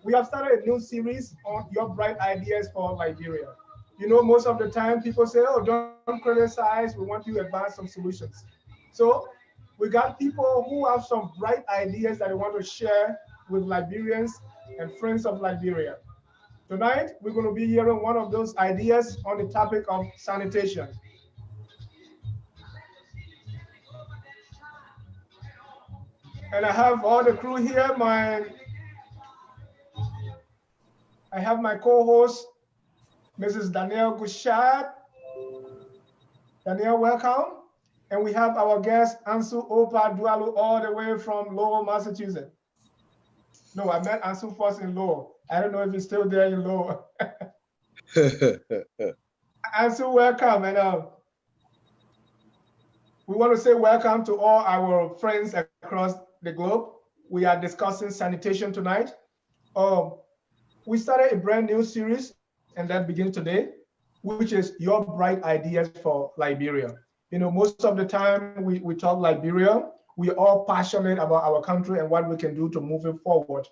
we have started a new series on your bright ideas for Liberia. You know, most of the time people say, oh, don't criticize, we want you to advance some solutions. So we got people who have some bright ideas that they want to share with Liberians and friends of Liberia. Tonight, we're going to be hearing one of those ideas on the topic of sanitation. And I have all the crew here. I have my co-host, Mrs. Knuckles-Guishard. Danielle, welcome. And we have our guest, Ansu Dualu, all the way from Lowell, Massachusetts. No, I met Ansu first in Lowell. I don't know if he's still there in Lowell. Ansu, welcome. And we want to say welcome to all our friends across the globe. We are discussing sanitation tonight. We started a brand new series, and that begins today, which is Your Bright Ideas for Liberia. You know, most of the time we talk Liberia, we're all passionate about our country and what we can do to move it forward.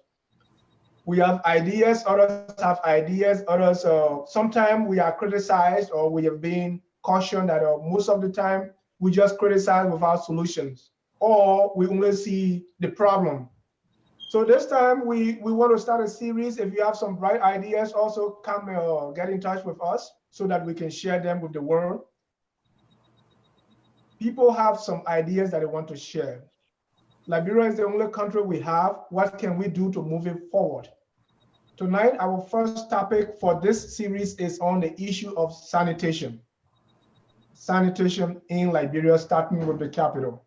We have ideas, others have ideas, others, sometimes we are criticized or we have been cautioned that most of the time we just criticize without solutions, or we only see the problem. So this time we want to start a series. If you have some bright ideas, also come get in touch with us so that we can share them with the world. People have some ideas that they want to share. Liberia is the only country we have. What can we do to move it forward? Tonight, our first topic for this series is on the issue of sanitation. Sanitation in Liberia, starting with the capital.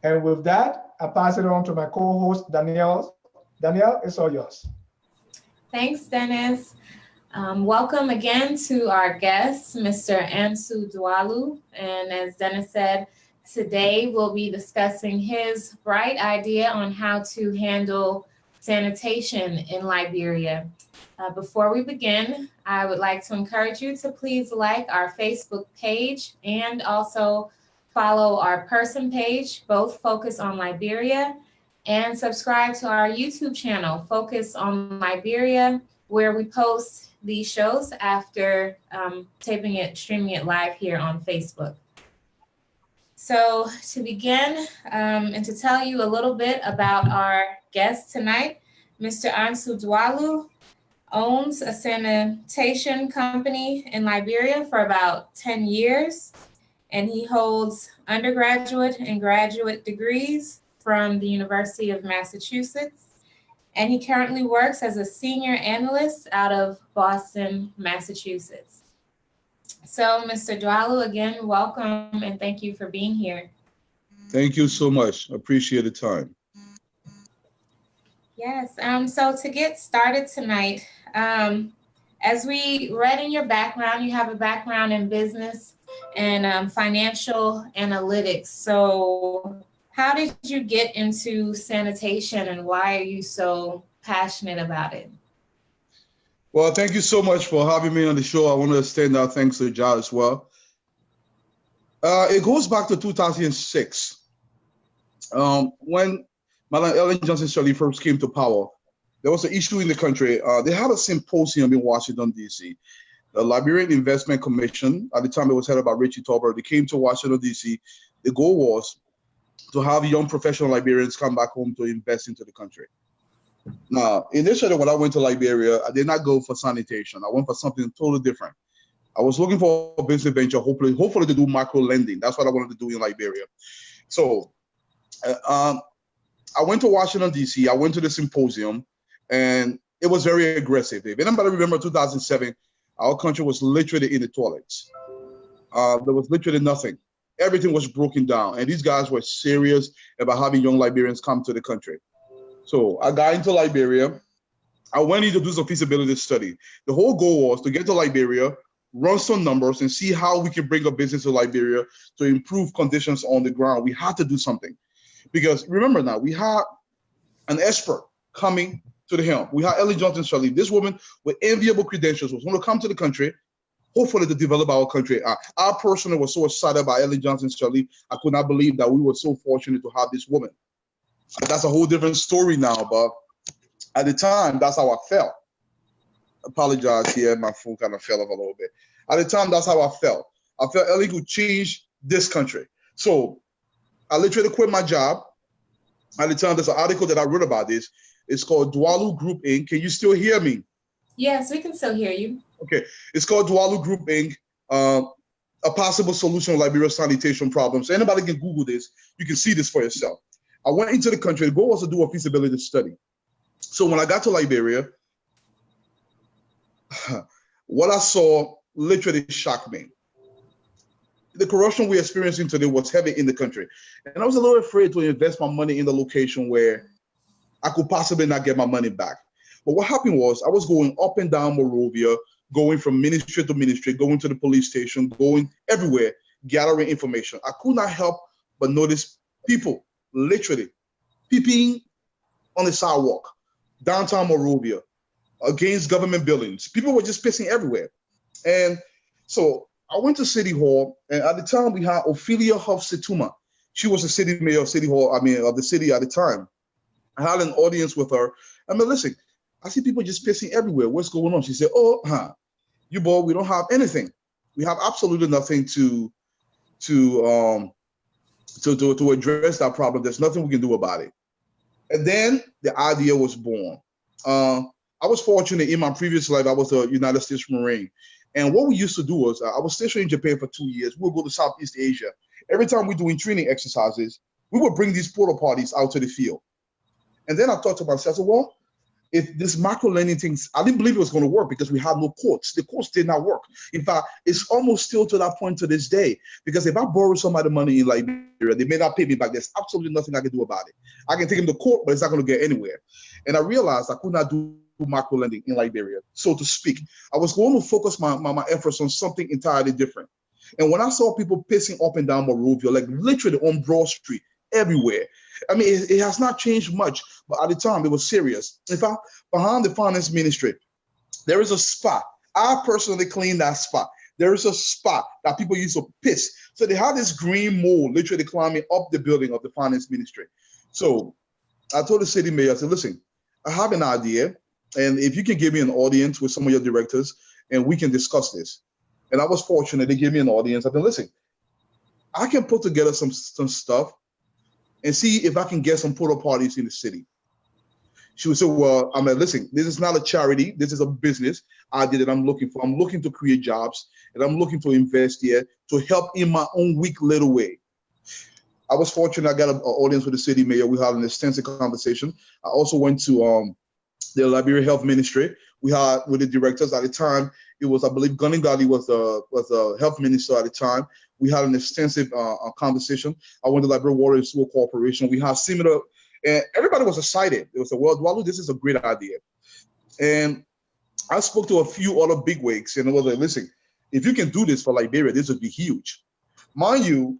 And with that, I pass it on to my co-host, Danielle. Danielle, it's all yours. Thanks, Dennis. Welcome again to our guest, Mr. Ansu Dualu. And as Dennis said, today we'll be discussing his bright idea on how to handle sanitation in Liberia. Before we begin, I would like to encourage you to please like our Facebook page and also follow our person page, both Focus on Liberia, and subscribe to our YouTube channel, Focus on Liberia, where we post these shows after streaming it live here on Facebook. So to begin and to tell you a little bit about our guest tonight, Mr. Ansu Dualu owns a sanitation company in Liberia for about 10 years, and he holds undergraduate and graduate degrees from the University of Massachusetts, and he currently works as a senior analyst out of Boston, Massachusetts. So, Mr. Dualu, again, welcome, and thank you for being here. Thank you so much. Appreciate the time. Yes, so to get started tonight, as we read in your background, you have a background in business and financial analytics. So how did you get into sanitation and why are you so passionate about it? Well, thank you so much for having me on the show. I want to extend our thanks to Jah as well. It goes back to 2006 when Madam Ellen Johnson Sirleaf first came to power. There was an issue in the country. They had a symposium in Washington, D.C. The Liberian Investment Commission, at the time it was headed by Richie Tolbert, they came to Washington, D.C. The goal was to have young professional Liberians come back home to invest into the country. Now, initially when I went to Liberia, I did not go for sanitation. I went for something totally different. I was looking for a business venture, hopefully to do macro lending. That's what I wanted to do in Liberia. So I went to Washington, D.C. I went to the symposium, and it was very aggressive. If anybody remember 2007, our country was literally in the toilets. There was literally nothing. Everything was broken down, and these guys were serious about having young Liberians come to the country. So I got into Liberia. I went in to do some feasibility study. The whole goal was to get to Liberia, run some numbers, and see how we can bring a business to Liberia to improve conditions on the ground. We had to do something. Because remember now, we had an expert coming to the helm. We had Ellen Johnson Sirleaf. This woman with enviable credentials was going to come to the country, hopefully to develop our country. I personally was so excited by Ellen Johnson Sirleaf. I could not believe that we were so fortunate to have this woman. That's a whole different story now, but At the time, that's how I felt. Apologize here, my phone kind of fell off a little bit. At the time, that's how I felt. I felt LA could change this country. So I literally quit my job. At the time, there's an article that I wrote about this. It's called Dualu Group Inc. Can you still hear me? Yes, we can still hear you. Okay. It's called Dualu Group Inc. A possible solution to Liberia's sanitation problems. So anybody can Google this. You can see this for yourself. I went into the country. The goal was to do a feasibility study. So when I got to Liberia, what I saw literally shocked me. The corruption we're experiencing today was heavy in the country. And I was a little afraid to invest my money in the location where I could possibly not get my money back. But what happened was I was going up and down Monrovia, going from ministry to ministry, going to the police station, going everywhere, gathering information. I could not help but notice people literally peeping on the sidewalk, downtown Monrovia, against government buildings. People were just pissing everywhere. And so I went to City Hall, and at the time we had Ophelia Huff Situma. She was the city mayor of City Hall, of the city at the time. I had an audience with her. I mean, listen, I see people just pissing everywhere. What's going on? She said, you boy, we don't have anything. We have absolutely nothing to address that problem. There's nothing we can do about it. And then the idea was born. I was fortunate in my previous life. I was a United States Marine. And what we used to do was, I was stationed in Japan for 2 years. We would go to Southeast Asia. Every time we're doing training exercises, we would bring these porta potties out to the field. And then I thought to myself, I said, well, if this macro lending things, I didn't believe it was going to work because we had no courts. The courts did not work. In fact, it's almost still to that point to this day. Because if I borrow somebody money in Liberia, they may not pay me back. There's absolutely nothing I can do about it. I can take them to court, but it's not going to get anywhere. And I realized I could not do macro lending in Liberia, so to speak. I was going to focus my efforts on something entirely different. And when I saw people pissing up and down Monrovia, like literally on Broad Street, everywhere. I mean, it has not changed much, but at the time it was serious. In fact, behind the finance ministry, there is a spot. I personally cleaned that spot. There is a spot that people used to piss. So they had this green mold literally climbing up the building of the finance ministry. So I told the city mayor, I said, listen, I have an idea. And if you can give me an audience with some of your directors and we can discuss this. And I was fortunate, they gave me an audience. I said, listen, I can put together some stuff and see if I can get some porta parties in the city. She would say, well, I'm like, listen, this is not a charity. This is a business idea that I'm looking for. I'm looking to create jobs and I'm looking to invest here to help in my own weak little way. I was fortunate. I got an audience with the city mayor. We had an extensive conversation. I also went to the Liberia Health Ministry. We had with the directors at the time. It was, I believe, Gunningali was the health minister at the time. We had an extensive conversation. I went to Liberia Water and Sewer Corporation. We had similar, and everybody was excited. It was a well, Dualu, this is a great idea. And I spoke to a few other bigwigs, and it was like, listen, if you can do this for Liberia, this would be huge. Mind you,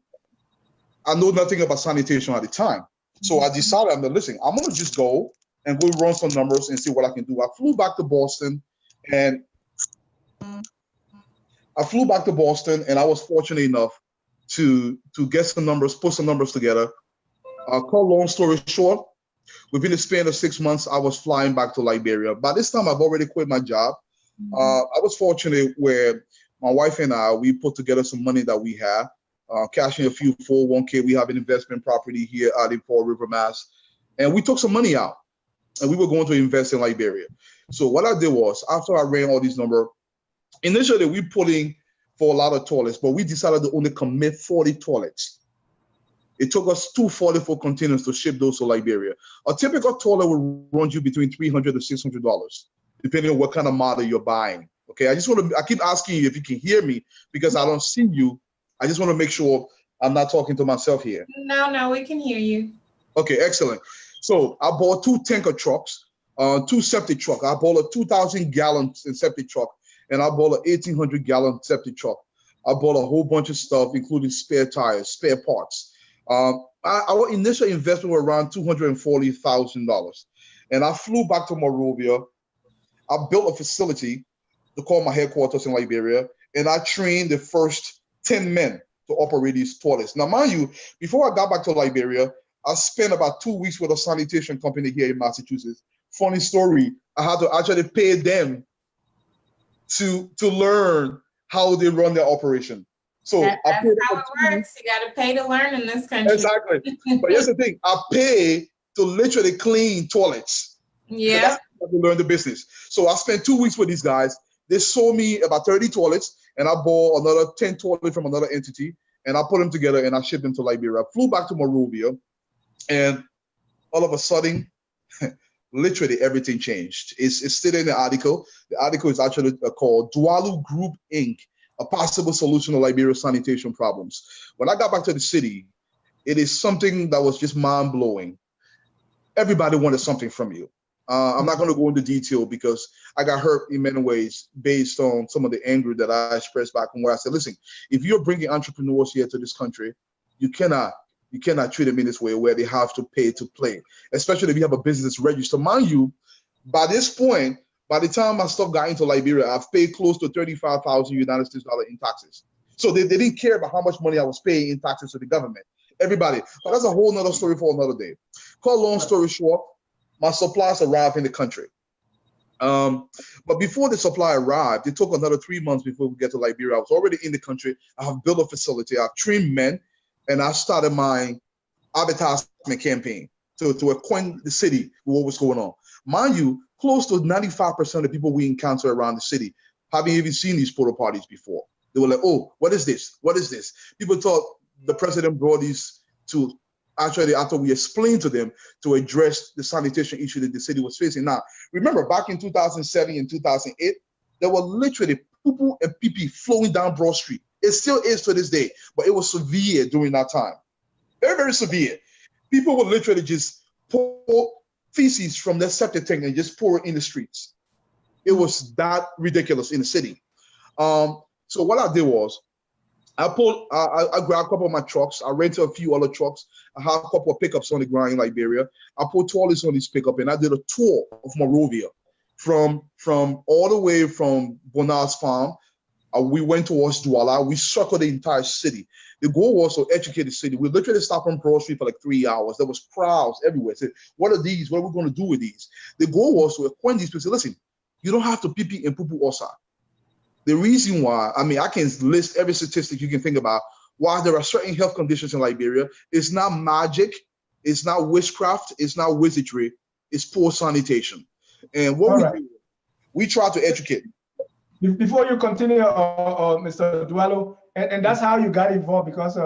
I know nothing about sanitation at the time. So I decided, I'm like, listen, I'm going to just go and go run some numbers and see what I can do. I flew back to Boston, and I was fortunate enough to get some numbers, put some numbers together. Cut long story short, within the span of 6 months, I was flying back to Liberia. By this time, I've already quit my job. I was fortunate where my wife and I, we put together some money that we had, cashing a few 401k. We have an investment property here out in Fall River, Mass. And we took some money out. And we were going to invest in Liberia. So what I did was, after I ran all these numbers, initially we put in for a lot of toilets, but we decided to only commit 40 toilets. It took us 244 containers to ship those to Liberia. A typical toilet will run you between $300 to $600, depending on what kind of model you're buying. Okay, I keep asking you if you can hear me because I don't see you. I just want to make sure I'm not talking to myself here. No, we can hear you. Okay, excellent. So I bought 2 tanker trucks, 2 septic trucks. I bought a 2,000 gallon septic truck, and I bought a 1,800 gallon septic truck. I bought a whole bunch of stuff, including spare tires, spare parts. Our initial investment was around $240,000. And I flew back to Monrovia. I built a facility to call my headquarters in Liberia, and I trained the first 10 men to operate these toilets. Now, mind you, before I got back to Liberia, I spent about 2 weeks with a sanitation company here in Massachusetts funny story. I had to actually pay them to learn how they run their operation. So That's I paid how them it works. You got to pay to learn in this country. exactly. But here's the thing: I pay to literally clean toilets. Yeah. That's how to learn the business. So I spent 2 weeks with these guys. They sold me about 30 toilets, and I bought another 10 toilets from another entity, and I put them together and I shipped them to Liberia. I flew back to Monrovia, and all of a sudden, literally everything changed. It's still in the article. The article is actually called Dualu Group Inc., a possible solution to Liberia's sanitation problems. When I got back to the city, it is something that was just mind-blowing. Everybody wanted something from you. I'm not going to go into detail because I got hurt in many ways based on some of the anger that I expressed back when I said, listen, if you're bringing entrepreneurs here to this country, you cannot treat them in this way where they have to pay to play, especially if you have a business register. Mind you, by this point, by the time my stuff got into Liberia, I've paid close to 35,000 United States dollars in taxes. So they didn't care about how much money I was paying in taxes to the government. Everybody, but that's a whole nother story for another day. Cut long story short, my supplies arrived in the country. But before the supply arrived, it took another 3 months before we get to Liberia. I was already in the country. I have built a facility. I've trained men, and I started my advertisement campaign to acquaint the city with what was going on. Mind you, close to 95% of the people we encounter around the city haven't even seen these photo parties before. They were like, oh, what is this? What is this? People thought the president brought these to actually, after we explained to them, to address the sanitation issue that the city was facing. Now, remember back in 2007 and 2008, there were literally poo-poo and pee-pee flowing down Broad Street. It still is to this day, but it was severe during that time. Very, very severe. People would literally just pour feces from their septic tank and just pour it in the streets. It was that ridiculous in the city. So what I did was, I grabbed a couple of my trucks. I rented a few other trucks. I have a couple of pickups on the ground in Liberia. I put toilets on this pickup, and I did a tour of Monrovia from all the way from Bonard's farm. We went towards Dualu. We circled the entire city. The goal was to educate the city. We literally stopped on Broad Street for like 3 hours. There was crowds everywhere. Said, what are these? What are we going to do with these? The goal was to acquaint these people. Say, listen, you don't have to pee-pee and poo-poo outside. The reason why, I mean, I can list every statistic you can think about why there are certain health conditions in Liberia. It's not magic. It's not witchcraft. It's not wizardry. It's poor sanitation. And what we try to educate. Before you continue, Mr. Dualu, and that's how you got involved, because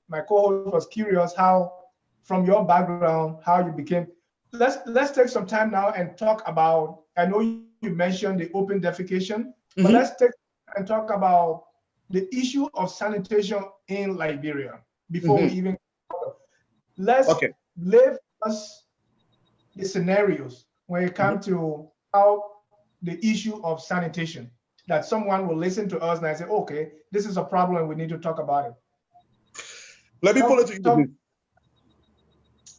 my co-host was curious how, from your background, how you became. Let's take some time now and talk about, I know you mentioned the open defecation, but let's take and talk about the issue of sanitation in Liberia before we even. Let's leave us the scenarios when it comes to how the issue of sanitation, that someone will listen to us and say, okay, this is a problem, we need to talk about it. Let me put it to you.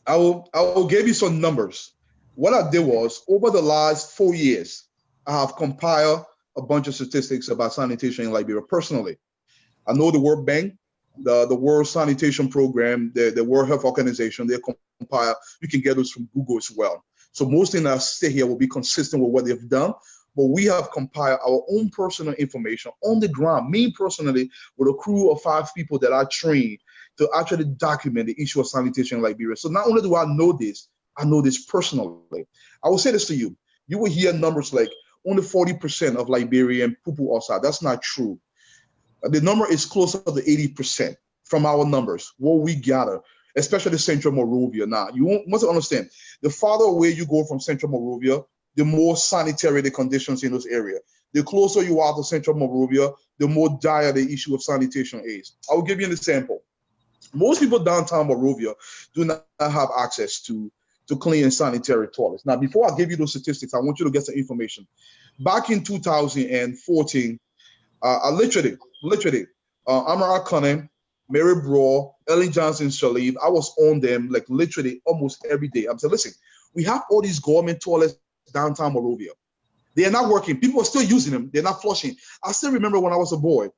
I will give you some numbers. What I did was, over the last 4 years, I have compiled a bunch of statistics about sanitation in Liberia personally. I know the World Bank, the World Sanitation Program, the World Health Organization, they compile. You can get those from Google as well. So most things I say here will be consistent with what they've done, but we have compiled our own personal information on the ground, me personally, with a crew of 5 people that I trained to actually document the issue of sanitation in Liberia. So not only do I know this personally. I will say this to you. You will hear numbers like only 40% of Liberian poo-poo outside. That's not true. The number is closer to 80% from our numbers, what we gather, especially Central Monrovia. Now, you must understand, the farther away you go from Central Monrovia, the more sanitary the conditions in those areas. The closer you are to Central Monrovia, the more dire the issue of sanitation is. I will give you an example. Most people downtown Monrovia do not have access to clean and sanitary toilets. Now, before I give you those statistics, I want you to get some information. Back in 2014, I literally, Amara Cunningham, Mary Braw, Ellen Johnson Shalib, I was on them like literally almost every day. I'm saying, listen, we have all these government toilets downtown Monrovia. They are not working. People are still using them. They're not flushing. I still remember when I was a boy.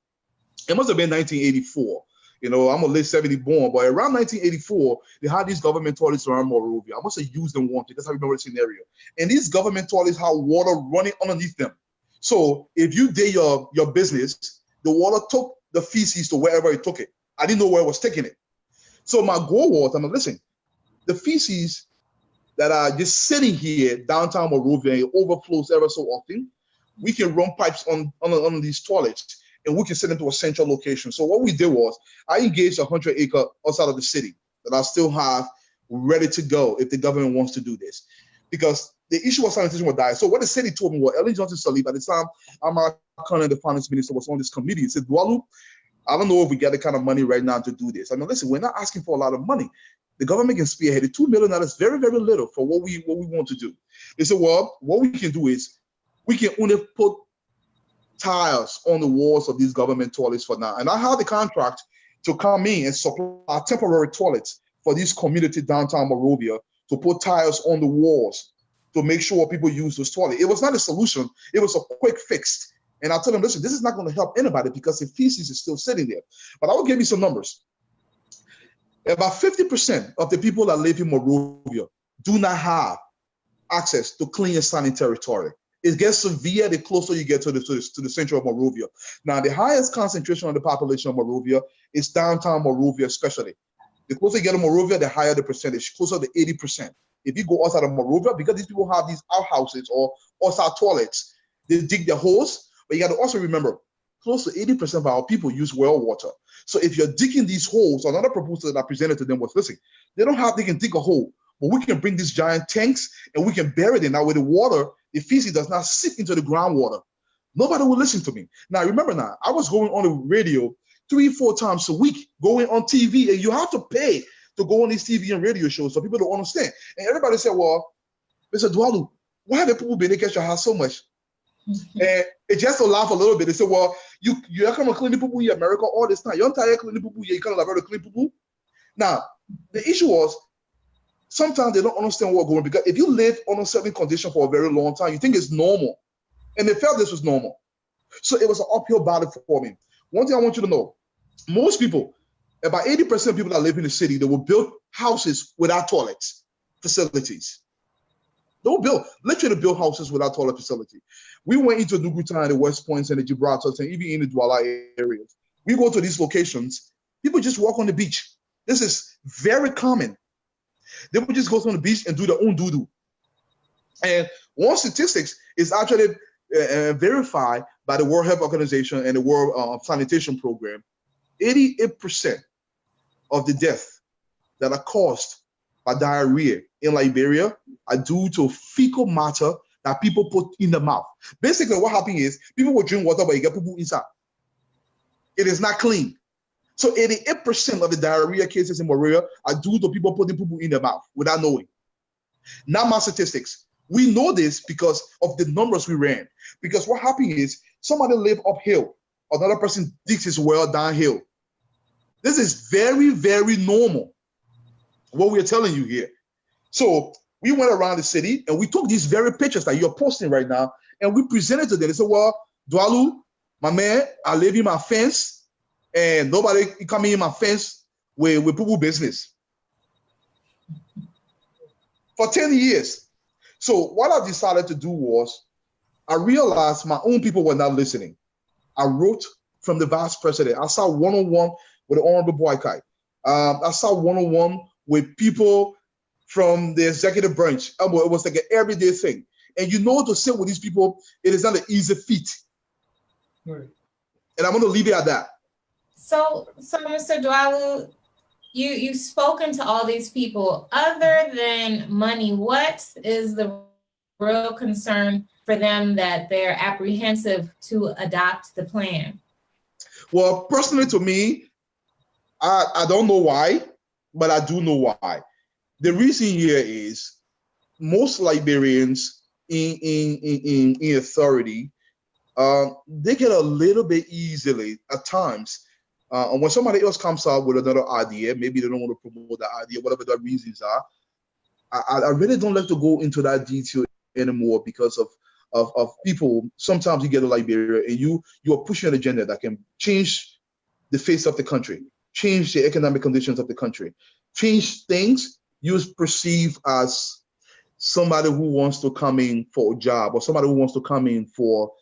It must have been 1984. You know, I'm a late 70 born, but around 1984, they had these government toilets around Monrovia. I must have used them once because I remember the scenario. And these government toilets had water running underneath them. So if you did your business, the water took the feces to wherever it took it. I didn't know where it was taking it. So my goal was, I'm like, listen, the feces that are just sitting here downtown Monrovia, it overflows ever so often. We can run pipes on these toilets and we can send them to a central location. So what we did was I engaged 100-acre outside of the city that I still have ready to go if the government wants to do this. Because the issue of sanitation will die. So what the city told me was, Ellen Johnson Sirleaf, at the time, Amara Khan, the finance minister, was on this committee. He said, Dualu, I don't know if we get the kind of money right now to do this. I mean, listen, we're not asking for a lot of money. The government can spearhead it. $2 million is very, very little for what we want to do. They said, well, what we can do is we can only put tiles on the walls of these government toilets for now. And I have the contract to come in and supply temporary toilets for this community downtown Monrovia to put tiles on the walls to make sure people use those toilets. It was not a solution. It was a quick fix. And I told them, listen, this is not going to help anybody because the feces is still sitting there. But I will give you some numbers. About 50% of the people that live in Monrovia do not have access to clean and sanitary toilet. It gets severe the closer you get to the center of Monrovia. Now, the highest concentration of the population of Monrovia is downtown Monrovia, especially. The closer you get to Monrovia, the higher the percentage, closer to 80%. If you go outside of Monrovia, because these people have these outhouses or outside toilets, they dig their holes. But you got to also remember, close to 80% of our people use well water. So if you're digging these holes, another proposal that I presented to them was, listen, they can dig a hole, but we can bring these giant tanks and we can bury them. Now with the water, the feces does not sip into the groundwater. Nobody will listen to me. Now, remember now, I was going on the radio 3-4 times a week, going on TV, and you have to pay to go on these TV and radio shows so people don't understand. And everybody said, well, Mr. Dualu, why do people benefit your house so much? And it just to laugh a little bit. They said, well, you're going to clean the poo-poo in America all this time. You're entire clean the poo-poo, you can't allow to clean poo-poo. Now, the issue was, sometimes they don't understand what's going on because if you live on a certain condition for a very long time, you think it's normal. And they felt this was normal. So it was an uphill battle for me. One thing I want you to know, most people, about 80% of people that live in the city, they will build houses without toilets, facilities. They will literally build houses without toilet facility. We went into Nuguta and the West Points and the Gibraltars and even in the Dualu areas. We go to these locations, people just walk on the beach. This is very common. They would just go on the beach and do their own doo-doo. And one statistics is actually verified by the World Health Organization and the World Sanitation Program. 88% of the deaths that are caused by diarrhea in Liberia are due to fecal matter that people put in the mouth. Basically, what happens is people will drink water, but you get poo-poo inside. It is not clean. So 88% of the diarrhea cases in Monrovia are due to people putting poo-poo in their mouth without knowing. Not my statistics. We know this because of the numbers we ran. Because what happens is somebody live uphill, another person digs his well downhill. This is very, very normal, what we're telling you here. So we went around the city and we took these very pictures that you're posting right now and we presented to them. They said, well, Dualu, my man, I live in my fence and nobody come in my fence with poo-poo business. For 10 years. So what I decided to do was I realized my own people were not listening. I wrote from the vice president. I sat one-on-one with the Honorable Boykai. I sat one-on-one with people from the executive branch. It was like an everyday thing. And you know, to sit with these people, it is not an easy feat. Right. And I'm going to leave it at that. So Mr. Dualu, you've spoken to all these people. Other than money, what is the real concern for them that they're apprehensive to adopt the plan? Well, personally to me, I don't know why, but I do know why. The reason here is most Liberians in authority, they get a little bit easily at times. And when somebody else comes out with another idea, maybe they don't want to promote that idea, whatever the reasons are, I really don't like to go into that detail anymore because of people. Sometimes you get to Liberia and you are pushing an agenda that can change the face of the country. change the economic conditions of the country, change things you perceive as somebody who wants to come in for a job or somebody who wants to come in for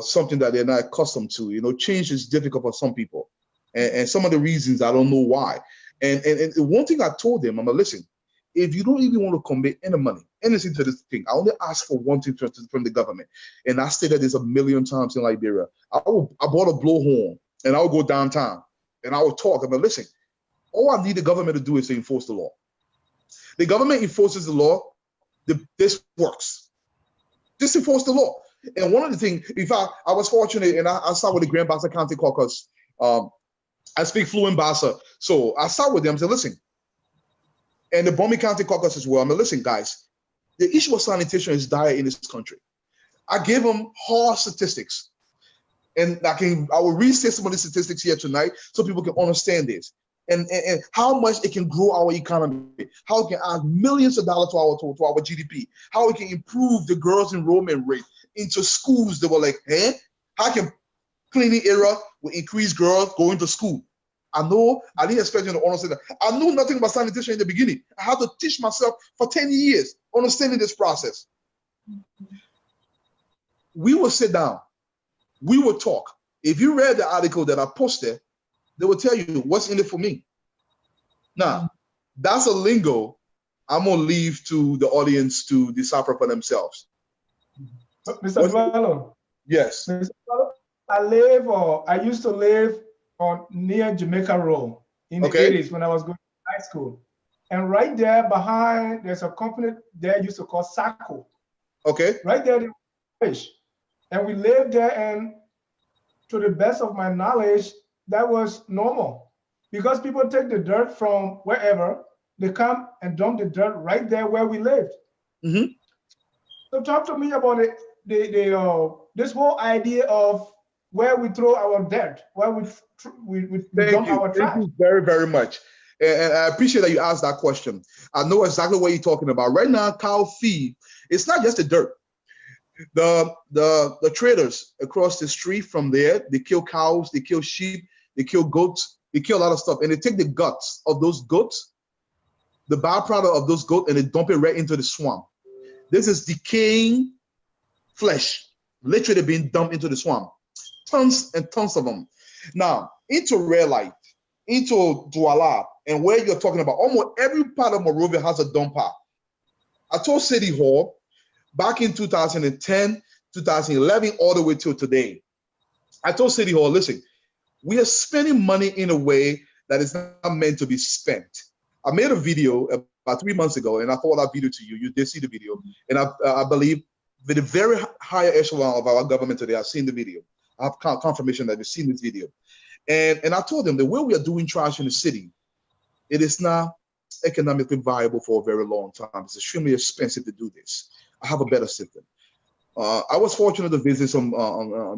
something that they're not accustomed to. You know, change is difficult for some people. And some of the reasons, I don't know why. And one thing I told them, I'm like, listen, if you don't even want to commit any money, anything to this thing, I only ask for one thing from the government. And I stated this a million times in Liberia. I bought a blowhorn and I would go downtown and I would talk. I'm like, listen, all I need the government to do is to enforce the law. The government enforces the law. This works. Just enforce the law. And one of the things, in fact, I was fortunate, and I started with the Grand Bassa County Caucus. I speak fluent Bassa. So I started with them and said, listen, and the Bomi County Caucus as well. I'm like, listen, guys, the issue of sanitation is dire in this country. I gave them hard statistics. And I will restate some of the statistics here tonight so people can understand this. And how much it can grow our economy, how it can add millions of dollars to our GDP, how it can improve the girls' enrollment rate into schools that were like, how can cleaning area will increase girls going to school? I didn't expect you to understand that. I knew nothing about sanitation in the beginning. I had to teach myself for 10 years understanding this process. We will sit down. We will talk. If you read the article that I posted, they will tell you what's in it for me. Now, that's a lingo I'm going to leave to the audience to decipher for themselves. Mr. Dualu. Yes. Mr. Dualu, I used to live near Jamaica Road in the 80s when I was going to high school. And right there behind, there's a company there used to call Sako. Okay. Right there, they fish. And we lived there, and to the best of my knowledge, that was normal because people take the dirt from wherever, they come and dump the dirt right there where we lived. Mm-hmm. So talk to me about this whole idea of where we throw our dirt, where we dump our trash. Thank you very, very much. And I appreciate that you asked that question. I know exactly what you're talking about. Right now, cow feed, it's not just the dirt. The traders across the street from there, they kill cows, they kill sheep, they kill goats, they kill a lot of stuff. And they take the guts of those goats, the byproduct of those goats, and they dump it right into the swamp. This is decaying flesh, literally being dumped into the swamp. Tons and tons of them. Now, into Red Light, into Dualu, and where you're talking about, almost every part of Monrovia has a dumper. I told City Hall back in 2010, 2011, all the way till today. I told City Hall, listen, we are spending money in a way that is not meant to be spent. I made a video about 3 months ago, and I forwarded that video to you. You did see the video. And I believe that the very higher echelon of our government today have seen the video. I have confirmation that they've seen this video. And I told them the way we are doing trash in the city, it is not economically viable for a very long time. It's extremely expensive to do this. I have a better system. I was fortunate to visit some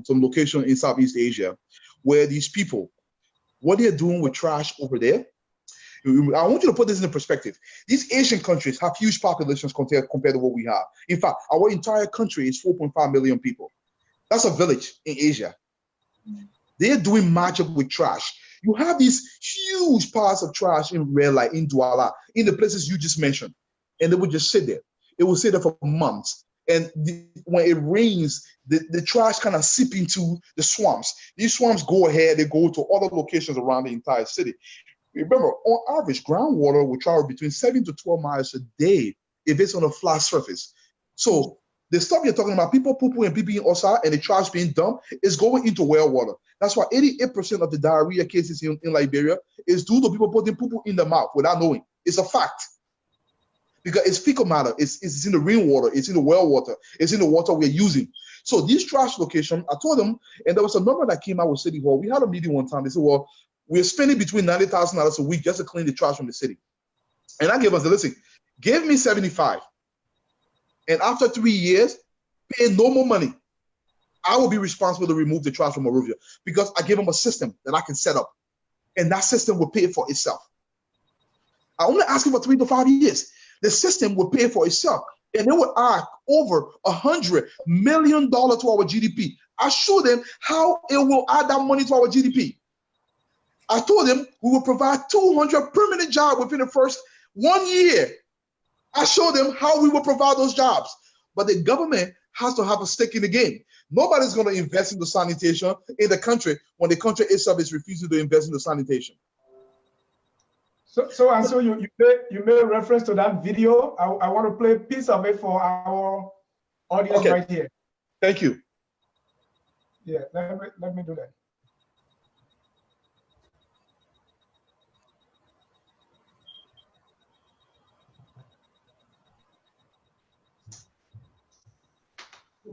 location in Southeast Asia where these people, what they're doing with trash over there, I want you to put this in perspective. These Asian countries have huge populations compared to what we have. In fact, our entire country is 4.5 million people. That's a village in Asia. They're doing magic with trash. You have these huge piles of trash in Red Light, in Dualu, in the places you just mentioned, and they would just sit there. It will sit there for months. And when it rains, the trash kind of seep into the swamps. These swamps go ahead, they go to other locations around the entire city. Remember, on average, groundwater will travel between 7 to 12 miles a day if it's on a flat surface. So the stuff you're talking about, people poo-poo and pee-pee outside and the trash being dumped, is going into well water. That's why 88% of the diarrhea cases in Liberia is due to people putting poo-poo in the mouth without knowing. It's a fact. Because it's fecal matter, it's in the rainwater, it's in the well water, it's in the water we're using. So these trash locations, I told them, and there was a number that came out with City Hall. We had a meeting one time. They said, well, we're spending between $90,000 a week just to clean the trash from the city. And I gave us, listen, give me 75. And after 3 years, pay no more money. I will be responsible to remove the trash from Monrovia because I gave them a system that I can set up. And that system will pay for itself. I only ask you for 3 to 5 years. The system will pay for itself. And it will add over $100 million to our GDP. I show them how it will add that money to our GDP. I told him we will provide 200 permanent jobs within the first 1 year. I showed them how we will provide those jobs. But the government has to have a stake in the game. Nobody's going to invest in the sanitation in the country when the country itself is refusing to invest in the sanitation. So you made reference to that video. I want to play a piece of it for our audience right here. Thank you. Yeah, let me do that.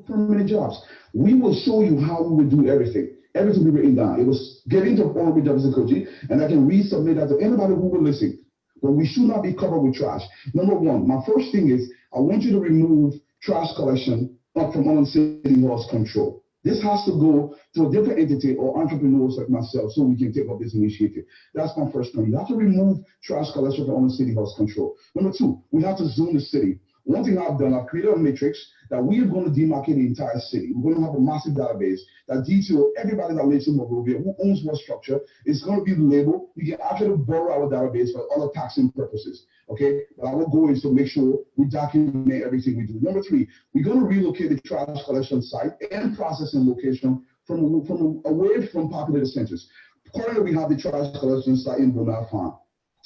Permanent jobs. We will show you how we would do everything. Everything we written down. It was getting to honorable Jefferson Koji, and I can resubmit that to anybody who will listen. But we should not be covered with trash. Number one, my first thing is I want you to remove trash collection from Orange City Hall's control. This has to go to a different entity or entrepreneurs like myself so we can take up this initiative. That's my first point. You have to remove trash collection from Orange City Hall's control. Number two, we have to zoom the city. One thing I've done, I've created a matrix that we are going to demarcate the entire city. We're going to have a massive database that details everybody that lives in Monrovia, who owns what structure. It's going to be labeled. You can actually borrow our database for other taxing purposes. Okay, but our goal is to make sure we document everything we do. Number three, we're going to relocate the trash collection site and processing location from away from populated centers. Currently, we have the trash collection site in Bonal Farm.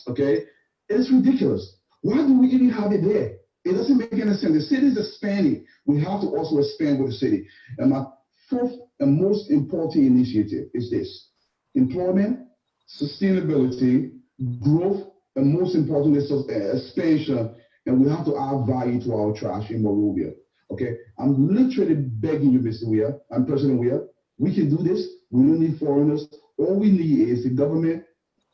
Okay, it's ridiculous. Why do we even have it there? It doesn't make any sense. The city is expanding. We have to also expand with the city. And my fourth and most important initiative is this: employment, sustainability, growth, and most importantly, expansion. And we have to add value to our trash in Monrovia. Okay? I'm literally begging you, Mr. Weir, and President Weir, we can do this. We don't need foreigners. All we need is the government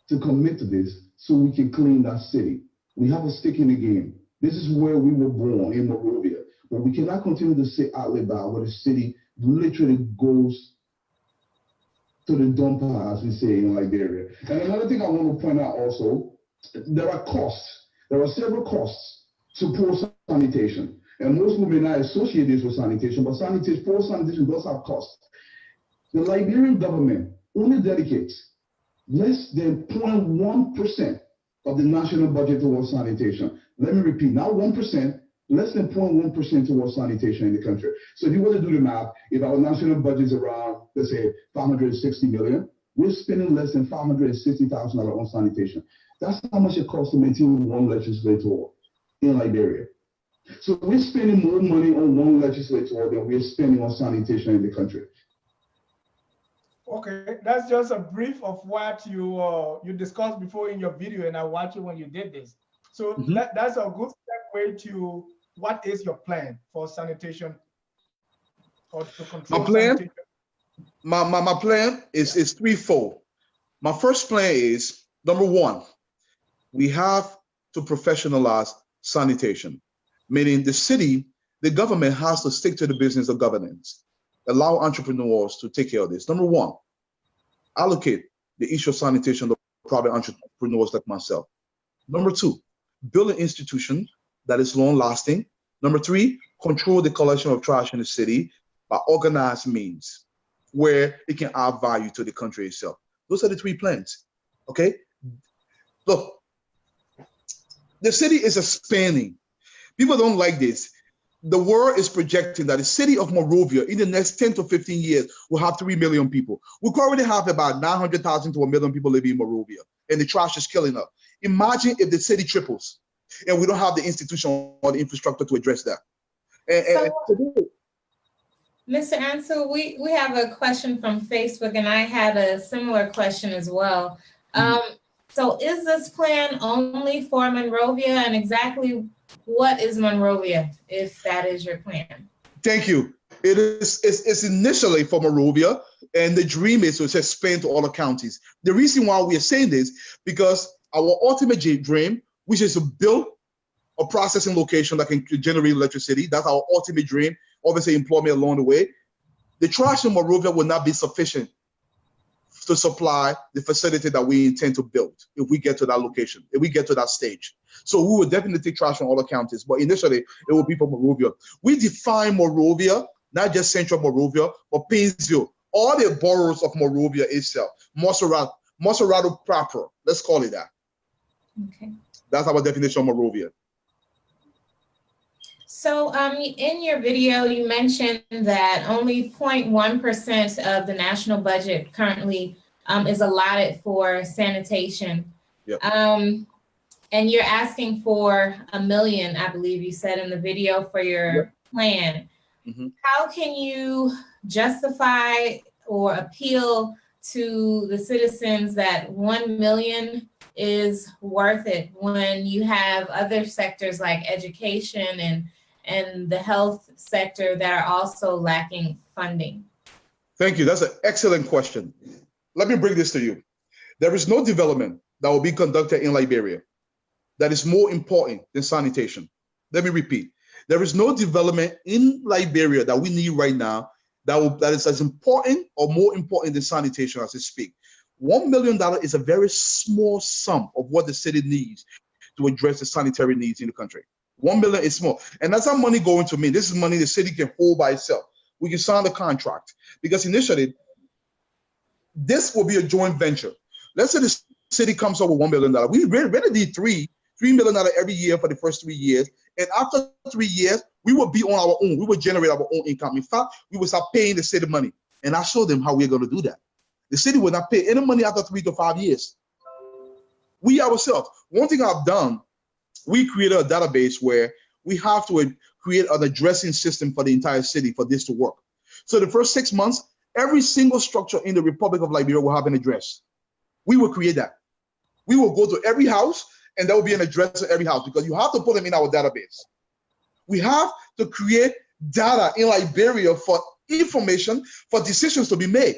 to commit to this so we can clean that city. We have a stake in the game. This is where we were born, in Monrovia. But we cannot continue to sit out about where the city literally goes to the dumper, as we say in Liberia. And another thing I want to point out also, there are costs. There are several costs to poor sanitation. And most people may not associate this with sanitation, but poor sanitation does have costs. The Liberian government only dedicates less than 0.1% of the national budget towards sanitation. Let me repeat, not 1%, less than 0.1% towards sanitation in the country. So if you were to do the math, if our national budget is around, let's say, $560 million, we're spending less than $560,000 on sanitation. That's how much it costs to maintain one legislator in Liberia. So we're spending more money on one legislator than we're spending on sanitation in the country. Okay, that's just a brief of what you discussed before in your video, and I watched it when you did this. So that's a good segue to what is your plan for sanitation or to control sanitation? My plan is threefold. My first plan is, number one, we have to professionalize sanitation, meaning the city, the government has to stick to the business of governance, allow entrepreneurs to take care of this. Number one, allocate the issue of sanitation to private entrepreneurs like myself. Number two, build an institution that is long-lasting. Number three, control the collection of trash in the city by organized means where it can add value to the country itself. Those are the three plans, okay? Look, the city is expanding. People don't like this. The world is projecting that the city of Monrovia in the next 10 to 15 years will have 3 million people. We currently have about 900,000 to 1 million people living in Monrovia, and the trash is killing us. Imagine if the city triples and we don't have the institution or the infrastructure to address that. Mr. Ansu, we have a question from Facebook, and I had a similar question as well. So is this plan only for Monrovia, and exactly what is Monrovia, if that is your plan? Thank you. It's initially for Monrovia, and the dream is to expand to other counties. The reason why we are saying this, because our ultimate dream, which is to build a processing location that can generate electricity, that's our ultimate dream. Obviously, employment along the way. The trash in Monrovia will not be sufficient to supply the facility that we intend to build if we get to that location, if we get to that stage. So we will definitely take trash from other counties, but initially it will be for Monrovia. We define Monrovia, not just central Monrovia, but Painesville, all the boroughs of Monrovia itself, Montserrat, Maserati proper. Let's call it that. Okay. That's our definition of Monrovia. So in your video, you mentioned that only 0.1% of the national budget currently is allotted for sanitation. Yep. And you're asking for $1 million, I believe you said in the video, for your plan. Mm-hmm. How can you justify or appeal to the citizens that 1 million is worth it when you have other sectors like education and the health sector that are also lacking funding? Thank you. That's an excellent question. Let me bring this to you. There is no development that will be conducted in Liberia that is more important than sanitation. Let me repeat. There is no development in Liberia that we need right now that is as important or more important than sanitation as we speak. $1 million is a very small sum of what the city needs to address the sanitary needs in the country. 1 million is small. And that's how money going to me. This is money the city can hold by itself. We can sign the contract because initially this will be a joint venture. Let's say the city comes up with $1 million. We really need $3 million every year for the first 3 years. And after 3 years, we will be on our own. We will generate our own income. In fact, we will start paying the city money. And I show them how we're going to do that. The city will not pay any money after 3 to 5 years. We ourselves, one thing I've done, we created a database where we have to create an addressing system for the entire city for this to work. So the first 6 months, every single structure in the Republic of Liberia will have an address. We will create that. We will go to every house and there will be an address to every house because you have to put them in our database. We have to create data in Liberia for information, for decisions to be made.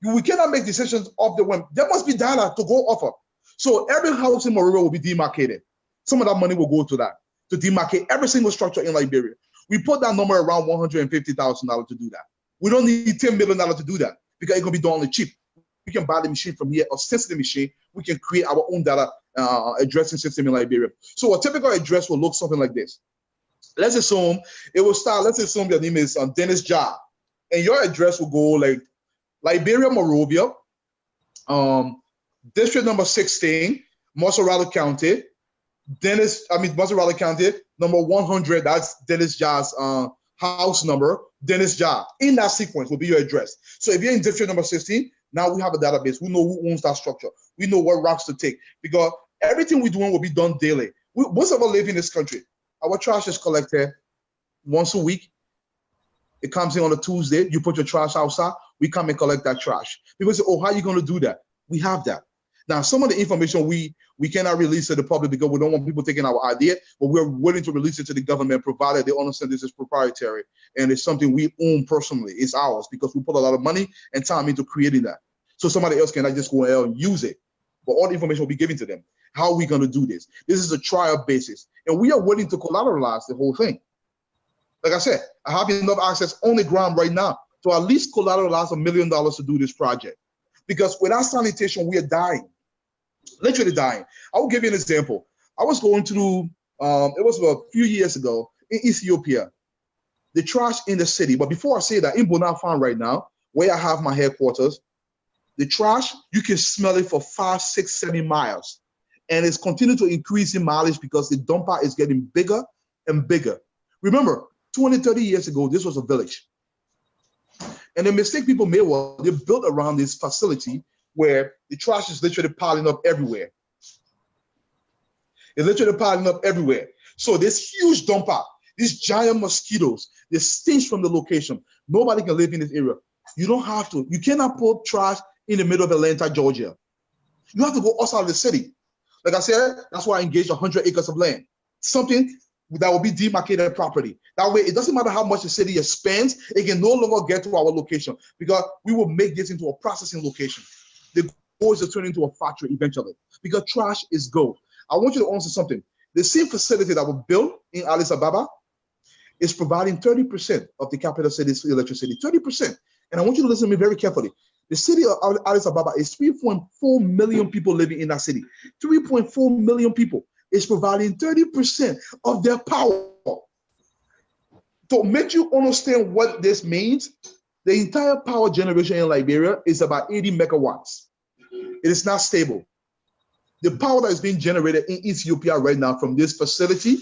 We cannot make decisions off the whim. There must be data to go off of. So every house in Monrovia will be demarcated. Some of that money will go to that, to demarcate every single structure in Liberia. We put that number around $150,000 to do that. We don't need $10 million to do that because it can be done on the cheap. We can buy the machine from here or sense the machine. We can create our own data addressing system in Liberia. So a typical address will look something like this. Let's assume it will start, let's assume your name is Dennis Jah. And your address will go like Liberia, Monrovia, district number 16, Maserati County, Maserati County, number 100, that's Dennis Jah's house number, Dennis Jah. In that sequence will be your address. So if you're in district number 16, now we have a database. We know who owns that structure. We know what routes to take because everything we're doing will be done daily. Most of us live in this country. Our trash is collected once a week. It comes in on a Tuesday. You put your trash outside. We come and collect that trash. People say, oh, how are you going to do that? We have that. Now, some of the information we cannot release to the public because we don't want people taking our idea, but we're willing to release it to the government provided they understand this is proprietary and it's something we own personally. It's ours because we put a lot of money and time into creating that. So somebody else cannot just go out and use it. But all the information will be given to them. How are we going to do this? This is a trial basis. And we are willing to collateralize the whole thing. Like I said, I have enough access on the ground right now to at least collateralize $1 million to do this project. Because without sanitation, we are dying. Literally dying. I will give you an example. I was going through, it was a few years ago in Ethiopia, the trash in the city. But before I say that, in Bonafide right now, where I have my headquarters, the trash, you can smell it for 5, 6, 7 miles. And it's continuing to increase in mileage because the dumper is getting bigger and bigger. Remember, 20, 30 years ago, this was a village. And the mistake people made was they built around this facility where the trash is literally piling up everywhere. It's literally piling up everywhere. So this huge dumper, these giant mosquitoes, they stench from the location. Nobody can live in this area. You don't have to. You cannot put trash in the middle of Atlanta, Georgia. You have to go outside of the city. Like I said, that's why I engaged 100 acres of land. Something that will be demarcated property. That way, it doesn't matter how much the city spends, it can no longer get to our location because we will make this into a processing location. The goal is to turn into a factory eventually because trash is gold. I want you to answer something. The same facility that was built in Addis Ababa is providing 30% of the capital city's electricity, 30%. And I want you to listen to me very carefully. The city of Addis Ababa is 3.4 million people living in that city. 3.4 million people is providing 30% of their power. To make you understand what this means, the entire power generation in Liberia is about 80 megawatts. It is not stable. The power that is being generated in Ethiopia right now from this facility,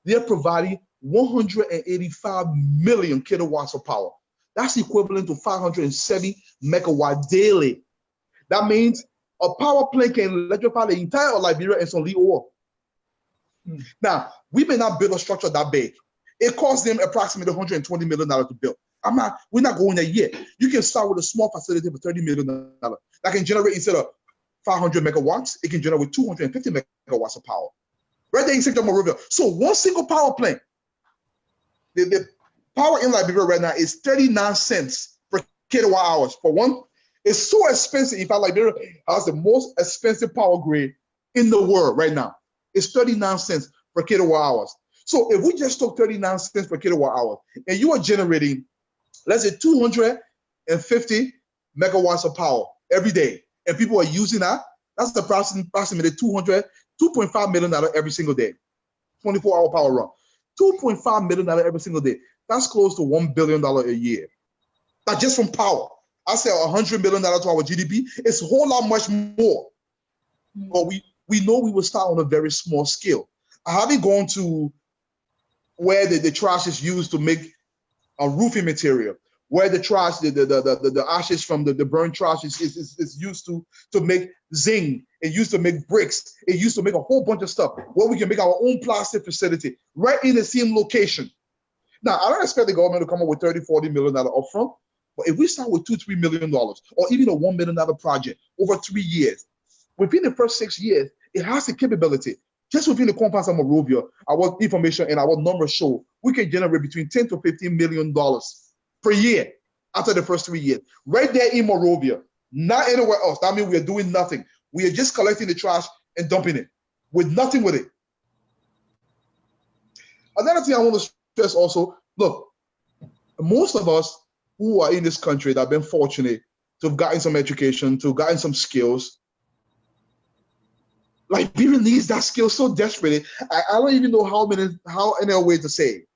they're providing 185 million kilowatts of power. That's equivalent to 570 megawatt daily. That means a power plant can electrify the entire Liberia and some Lee oil. Now, we may not build a structure that big. It costs them approximately $120 million to build. We're not going there yet. You can start with a small facility for $30 million that can generate, instead of 500 megawatts, it can generate 250 megawatts of power. Right there in Sector Monrovia. So one single power plant, the power in Liberia right now is 39 cents per kilowatt hours. For one, it's so expensive. In fact, Liberia has the most expensive power grid in the world right now. It's 39 cents per kilowatt hours. So if we just took 39 cents per kilowatt hour and you are generating, let's say 250 megawatts of power every day, and people are using that, that's approximately $2.5 million every single day, 24-hour power run. $2.5 million every single day. That's close to $1 billion a year. Not just from power. I say $100 million to our GDP. It's a whole lot much more. But we know we will start on a very small scale. I haven't gone to where the trash is used to make a roofing material, where the trash, the ashes from the burned trash is used to make zinc. It used to make bricks. It used to make a whole bunch of stuff where we can make our own plastic facility right in the same location. Now, I don't expect the government to come up with $30-40 million upfront, but if we start with $2-3 million or even a $1 million project over 3 years, within the first 6 years, it has the capability. Just within the compounds of Monrovia, our information and our numbers show we can generate between $10 to $15 million per year after the first 3 years. Right there in Monrovia, not anywhere else. That means we are doing nothing. We are just collecting the trash and dumping it with nothing with it. Another thing I want to stress also, look, most of us who are in this country that have been fortunate to have gotten some education, to have gotten some skills, Liberia needs that skill so desperately. I don't even know how any other way to say it.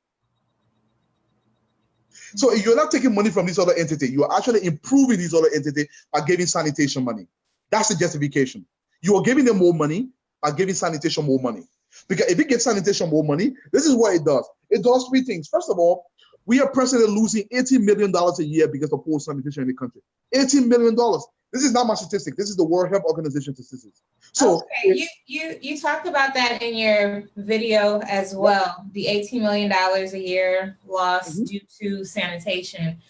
So you're not taking money from this other entity. You are actually improving this other entity by giving sanitation money. That's the justification. You are giving them more money by giving sanitation more money. Because if you give sanitation more money, this is what it does. It does three things. First of all, we are presently losing $18 million a year because of poor sanitation in the country. $18 million. This is not my statistic. This is the World Health Organization statistics. So okay, you talked about that in your video as well. The $18 million a year loss due to sanitation.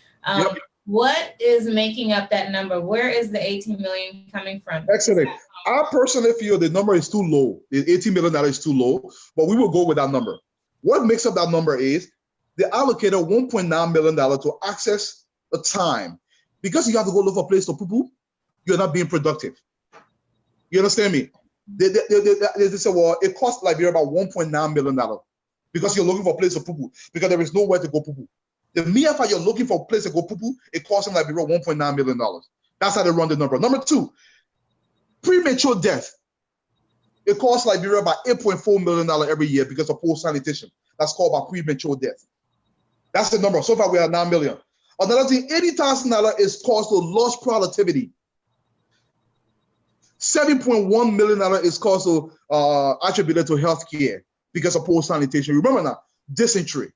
What is making up that number? Where is the 18 million coming from? Excellent. I personally feel the number is too low. The $18 million is too low, but we will go with that number. What makes up that number is they allocated $1.9 million to access the time. Because you have to go look for a place to poo-poo, you're not being productive. You understand me? They said, well, it costs Liberia about $1.9 million because you're looking for a place to poo-poo, because there is nowhere to go poo-poo. The mere fact you're looking for a place to go poo-poo, it costs them Liberia $1.9 million. That's how they run the number. Number two, premature death. It costs Liberia about $8.4 million every year because of poor sanitation. That's called about premature death. That's the number. So far, we are 9 million. Another thing, $80,000 is cost to lost productivity. $7.1 million is cost to attributed to healthcare because of poor sanitation. Remember now, dysentery,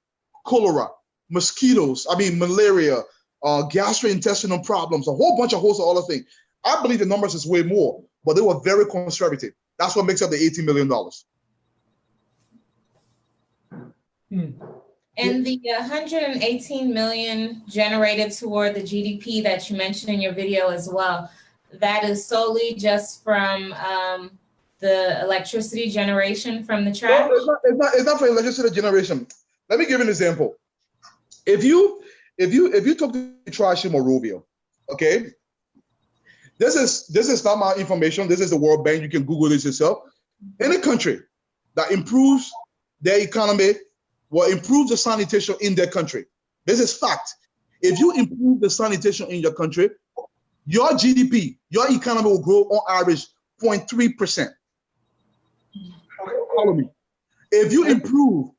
cholera, mosquitoes, malaria, gastrointestinal problems, a whole bunch of hosts of other things. I believe the numbers is way more, but they were very conservative. That's what makes up the $18 million. And the 118 million generated toward the GDP that you mentioned in your video as well, that is solely just from the electricity generation from the trash? No, it's not for electricity generation. Let me give you an example. If you took the trash in Monrovia, okay, this is not my information. This is the World Bank. You can Google this yourself. Any country that improves their economy will improve the sanitation in their country. This is fact. If you improve the sanitation in your country, your GDP, your economy will grow on average 0.3%. Follow me. If you improve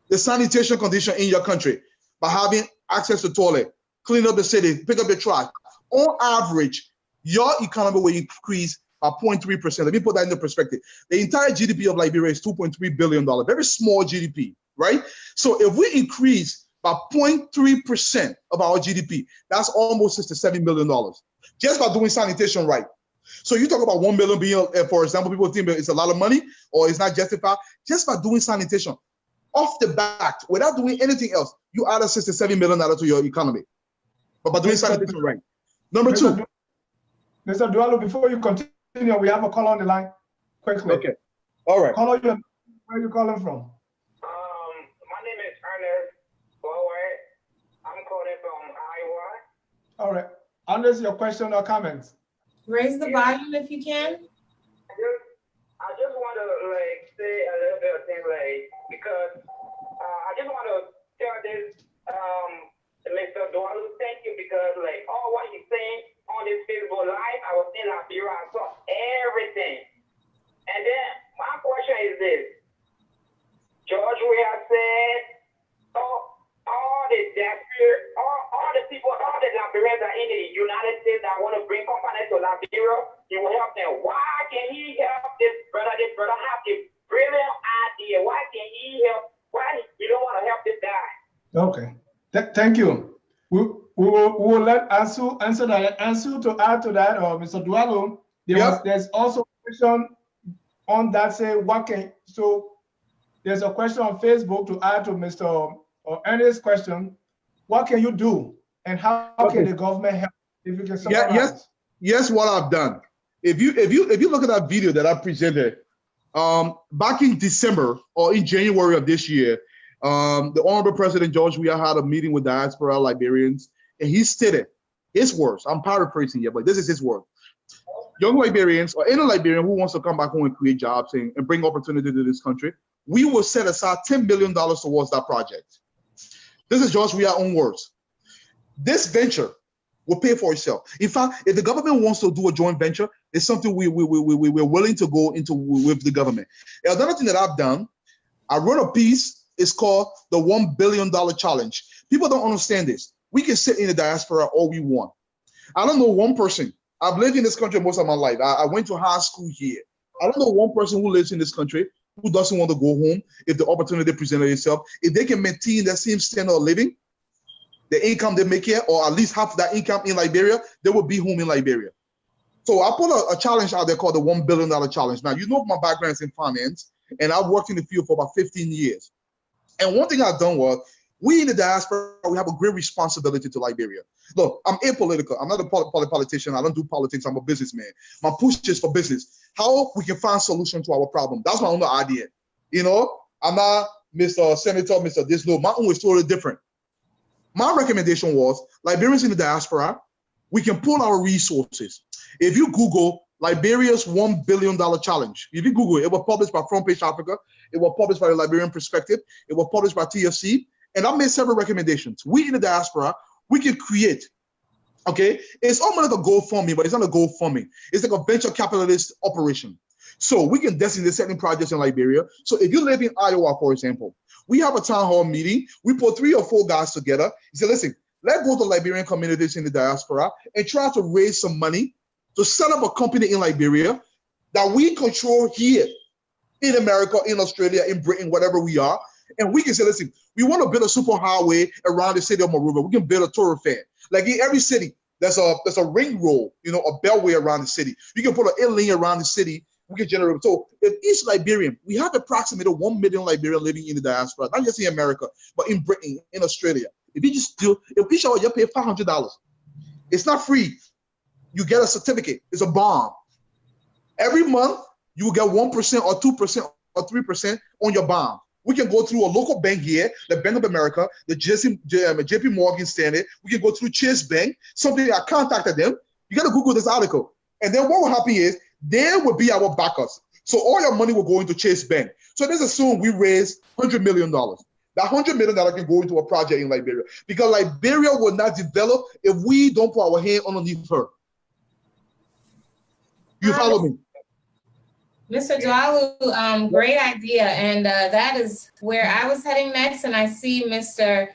the sanitation condition in your country by having access to toilet, clean up the city, pick up the trash, on average, your economy will increase by 0.3%. Let me put that into perspective. The entire GDP of Liberia is $2.3 billion, very small GDP, right? So if we increase by 0.3% of our GDP, that's almost $67 million, just by doing sanitation right. So you talk about 1 million being, for example, people think it's a lot of money or it's not justified. Just by doing sanitation, off the bat, without doing anything else, you add $67 million to your economy. But by doing sanitation right. Number two. Mr. Dualu, before you continue, we have a call on the line. Quickly. Okay. All right. Where are you calling from? My name is Ernest Bower. I'm calling from Iowa. All right. Ernest, your question or comments? Raise the volume if you can. I just want to say a little bit of things because I just want to tell this Mr. Dualu, thank you, because all what he's saying on this Facebook Live, I was in Liberia, I saw everything. And then my question is this: George, we have said all the people, all the Liberians are in the United States that want to bring companies to Liberia. He will help them. Why can he help this brother? This brother has a brilliant idea. Why can he help? Why he don't want to help this guy? Okay. Thank you. We will let Ansu answer that. Ansu, to add to that, or Mr. Dualu, there's also a question on that. Say what can there's a question on Facebook to add to Mr. Ernest's question. What can you do, and how can the government help? If you can summarize. Yes. What I've done. If you look at that video that I presented back in December or in January of this year, the Honorable President George Weah had a meeting with diaspora Liberians, and he stated his words. I'm paraphrasing here, but this is his word. Young Liberians or any Liberian who wants to come back home and create jobs and bring opportunity to this country, we will set aside $10 million towards that project. This is George Weah's own words. This venture will pay for itself. In fact, if the government wants to do a joint venture, it's something we're willing to go into with the government. Another thing that I've done, I wrote a piece. It's called the $1 billion challenge. People don't understand this. We can sit in the diaspora all we want. I don't know one person. I've lived in this country most of my life. I went to high school here. I don't know one person who lives in this country who doesn't want to go home if the opportunity presented itself. If they can maintain that same standard of living, the income they make here, or at least half that income in Liberia, they will be home in Liberia. So I put a challenge out there called the $1 billion challenge. Now, you know my background is in finance, and I've worked in the field for about 15 years. And one thing I've done was, we in the diaspora, we have a great responsibility to Liberia. Look, I'm apolitical. I'm not a politician. I don't do politics. I'm a businessman. My push is for business. How we can find solution to our problem. That's my own idea. You know, I'm not Mr. Senator, Mr. This. No, my own is totally different. My recommendation was, Liberians in the diaspora, we can pull our resources. If you Google Liberia's $1 billion challenge, if you Google it, it was published by Front Page Africa. It was published by the Liberian Perspective. It was published by TFC. And I made several recommendations. We in the diaspora, we can create, okay? It's almost like a GoFundMe, but it's not a GoFundMe. It's like a venture capitalist operation. So we can designate certain projects in Liberia. So if you live in Iowa, for example, we have a town hall meeting. We put 3 or 4 guys together. He said, listen, let's go to Liberian communities in the diaspora and try to raise some money to set up a company in Liberia that we control here in America, in Australia, in Britain, whatever we are. And we can say, listen, we want to build a super highway around the city of Maruba. We can build a thoroughfare. Like in every city, there's a ring road, you know, a beltway around the city. You can put an in-lane around the city. We can generate. So if each Liberian, we have approximately 1 million Liberians living in the diaspora, not just in America, but in Britain, in Australia. If you just do, if each of you pay $500, it's not free. You get a certificate. It's a bond. Every month, you will get 1% or 2% or 3% on your bond. We can go through a local bank here, the Bank of America, the JP Morgan Stanley. We can go through Chase Bank, something I contacted them. You got to Google this article. And then what will happen is they will be our backers. So all your money will go into Chase Bank. So let's assume we raise $100 million. That $100 million can go into a project in Liberia, because Liberia will not develop if we don't put our hand underneath her. You follow me? Mr. Dualu, great idea. And that is where I was heading next. And I see Mr.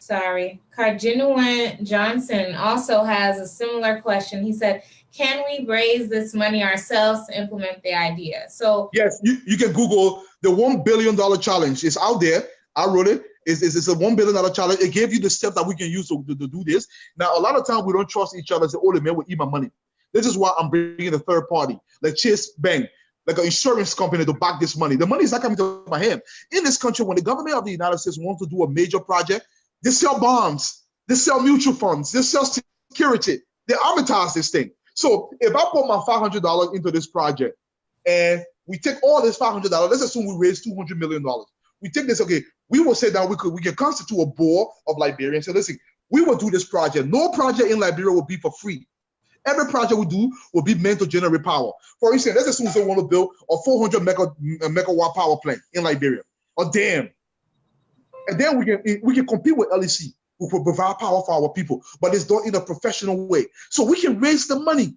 sorry. Cargenuine Johnson also has a similar question. He said, can we raise this money ourselves to implement the idea? So yes, you can Google the $1 billion challenge. It's out there. I wrote it. It's a $1 billion challenge. It gave you the steps that we can use to do this. Now, a lot of times we don't trust each other. Say, oh, the man will eat my money. This is why I'm bringing a third party, like Chase Bank, like an insurance company to back this money. The money is not coming to my hand. In this country, when the government of the United States wants to do a major project, they sell bonds, they sell mutual funds, they sell security, they arbitrage this thing. So if I put my $500 into this project and we take all this $500, let's assume we raise $200 million. We take this, okay, we will say that we can constitute a board of Liberians. So listen, we will do this project. No project in Liberia will be for free. Every project we do will be meant to generate power. For instance, let's assume we want to build a 400 megawatt power plant in Liberia, a dam. And then we can compete with LEC, who will provide power for our people, but it's done in a professional way. So we can raise the money.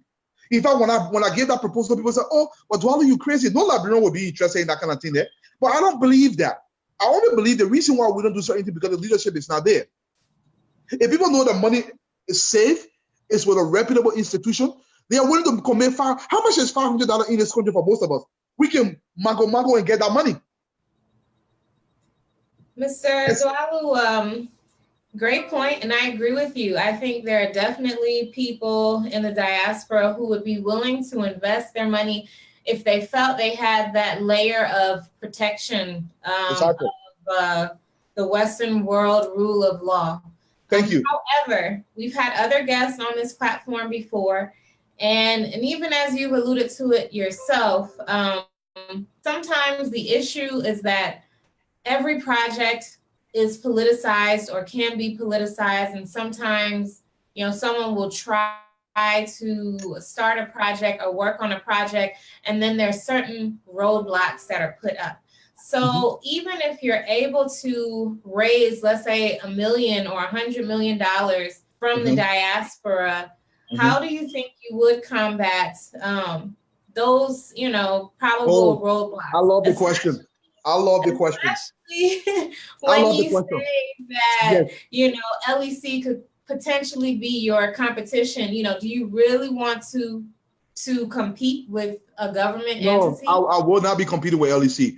In fact, when I gave that proposal, people say, oh, but Dualu, you crazy. No Liberian will be interested in that kind of thing there. But I don't believe that. I only believe the reason why we don't do certain things because the leadership is not there. If people know that money is safe, it's with a reputable institution, they are willing to commit how much is $500 in this country for most of us? We can mago and get that money. Mr. Dualu, great point, and I agree with you. I think there are definitely people in the diaspora who would be willing to invest their money if they felt they had that layer of protection Exactly. of the Western world rule of law. Thank you. However, we've had other guests on this platform before, and even as you've alluded to it yourself, sometimes the issue is that every project is politicized or can be politicized, and sometimes, you know, someone will try to start a project or work on a project, and then there's certain roadblocks that are put up. So even if you're able to raise, let's say, $1 million or $100 million from the diaspora, how do you think you would combat those, you know, probable roadblocks? I love the question. I love the question. When you say that, you know, LEC could potentially be your competition, you know, do you really want to compete with a government entity? No, I will not be competing with LEC.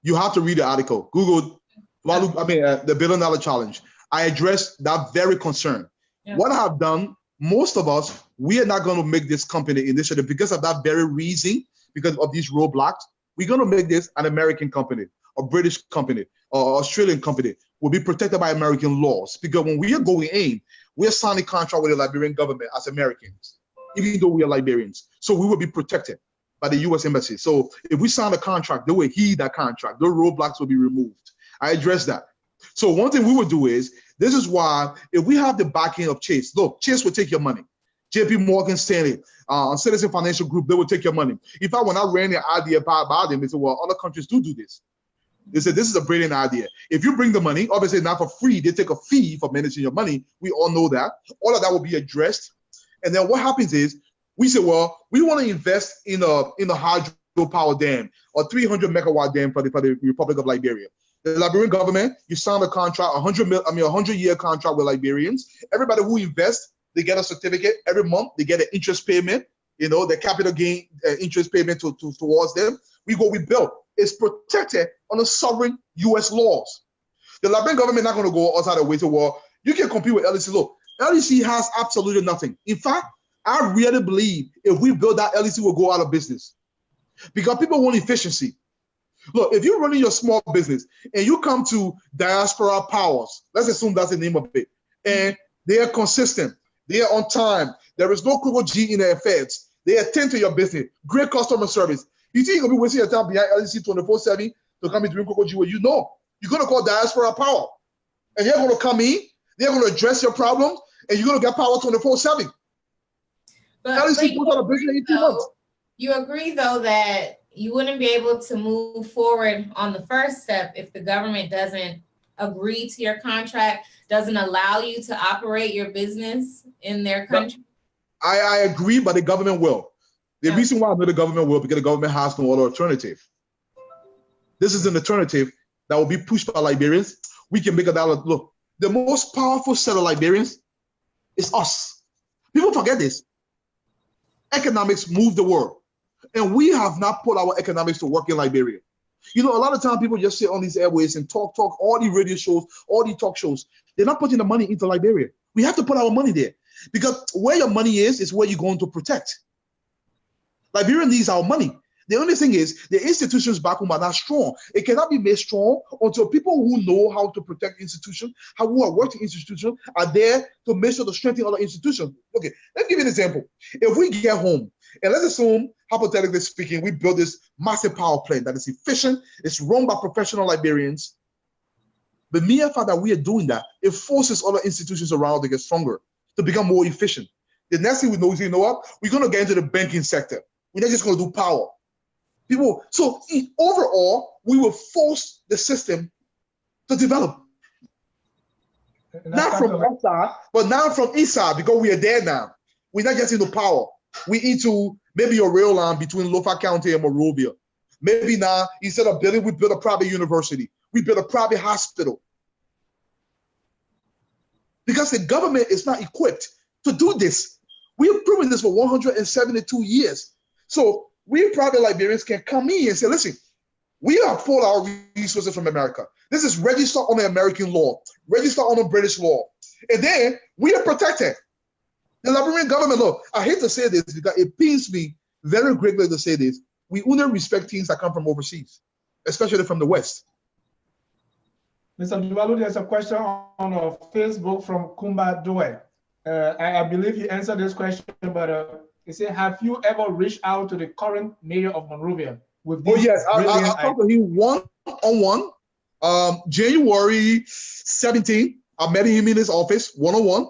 You have to read the article. Google, the $1 billion challenge. I addressed that very concern. Yeah. What I have done, most of us, we are not going to make this company initiative because of that very reason, because of these roadblocks. We're going to make this an American company, a British company, or Australian company. Will be protected by American laws. Because when we are going in, we are signing a contract with the Liberian government as Americans, even though we are Liberians. So we will be protected by the U.S. Embassy. So if we sign a contract, they will heed that contract. Those roadblocks will be removed. I addressed that. So one thing we will do is, this is why if we have the backing of Chase, look, Chase will take your money. JP Morgan Stanley, Citizen Financial Group, they will take your money. In fact, when I ran the idea by them, they said, well, other countries do this. They said, this is a brilliant idea. If you bring the money, obviously not for free, they take a fee for managing your money. We all know that. All of that will be addressed. And then what happens is, we say, well, we want to invest in a hydropower dam or 300 megawatt dam for the Republic of Liberia. The Liberian government, you sign a contract, a 100-year contract with Liberians. Everybody who invests, they get a certificate every month. They get an interest payment, you know, the capital gain interest payment towards them. We build. It's protected under sovereign U.S. laws. The Liberian government not going to go outside the way to war. You can compete with LEC. Look, LEC has absolutely nothing. In fact, I really believe if we build that, LEC will go out of business because people want efficiency. Look, if you're running your small business and you come to Diaspora Powers, let's assume that's the name of it, and they are consistent, they are on time, there is no Google G in their affairs, they attend to your business, great customer service. You think you're going to be wasting your time behind LEC 24/7 to come into Google G where you know you're going to call Diaspora Power, and they're going to come in, they're going to address your problems, and you're going to get power 24/7. But you agree, though, that you wouldn't be able to move forward on the first step if the government doesn't agree to your contract, doesn't allow you to operate your business in their country? I agree, but the government will. The reason why I know the government will, because the government has no other alternative. This is an alternative that will be pushed by Liberians. We can make a dollar. Look, the most powerful set of Liberians is us. People forget this. Economics move the world. And we have not put our economics to work in Liberia. You know, a lot of time people just sit on these airways and talk, all the radio shows, all the talk shows. They're not putting the money into Liberia. We have to put our money there because where your money is where you're going to protect. Liberia needs our money. The only thing is the institutions back home are not strong. It cannot be made strong until people who know how to protect institutions, who are working institutions, are there to make sure to strengthen other institutions. Okay, let me give you an example. If we get home, and let's assume, hypothetically speaking, we build this massive power plant that is efficient, it's run by professional Liberians. The mere fact that we are doing that, it forces other institutions around to get stronger, to become more efficient. The next thing we know is, you know what? We're going to get into the banking sector. We're not just going to do power. People, so overall, we will force the system to develop. Not from outside, but now from inside, because we are there now. We're not just into power. We into maybe a rail line between Lofa County and Monrovia. Maybe now, instead of building, we build a private university. We build a private hospital. Because the government is not equipped to do this. We have proven this for 172 years. So we private Liberians can come in and say, listen, we have pulled our resources from America. This is registered under American law, registered under British law. And then we are protected. The Liberian government, look, I hate to say this because it pains me very greatly to say this. We only respect things that come from overseas, especially from the West. Mr. Dualu, there's a question on Facebook from Kumba Doe. I believe he answered this question, but he said, have you ever reached out to the current mayor of Monrovia? Oh, yes, I talked to him one-on-one. January 17th, I met him in his office, one-on-one.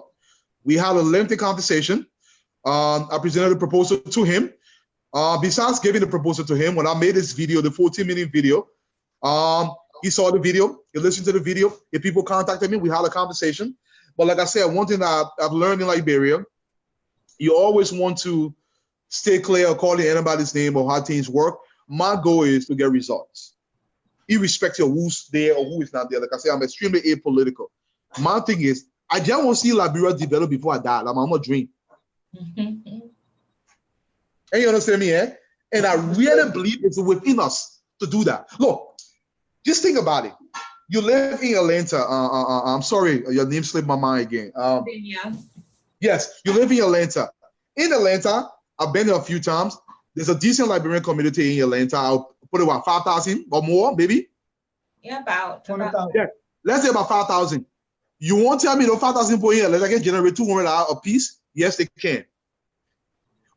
We had a lengthy conversation. I presented a proposal to him. Besides giving the proposal to him, when I made this video, the 14-minute video, he saw the video, he listened to the video. If people contacted me, we had a conversation. But like I said, one thing that I've learned in Liberia, you always want to stay clear of calling anybody's name or how things work. My goal is to get results, irrespective of who's there or who is not there. Like I said, I'm extremely apolitical. My thing is, I just want to see Liberia develop before I die. Like I'm a dream. And you understand me, eh? And I really believe it's within us to do that. Look, just think about it. You live in Atlanta. I'm sorry, your name slipped my mind again. Yes, you live in Atlanta. In Atlanta, I've been there a few times. There's a decent Liberian community in Atlanta. I'll put it about 5,000 or more, maybe. Yeah, about 20,000. Yeah, let's say about 5,000. You won't tell me the 5,000 people here, they can generate $200 a piece? Yes, they can.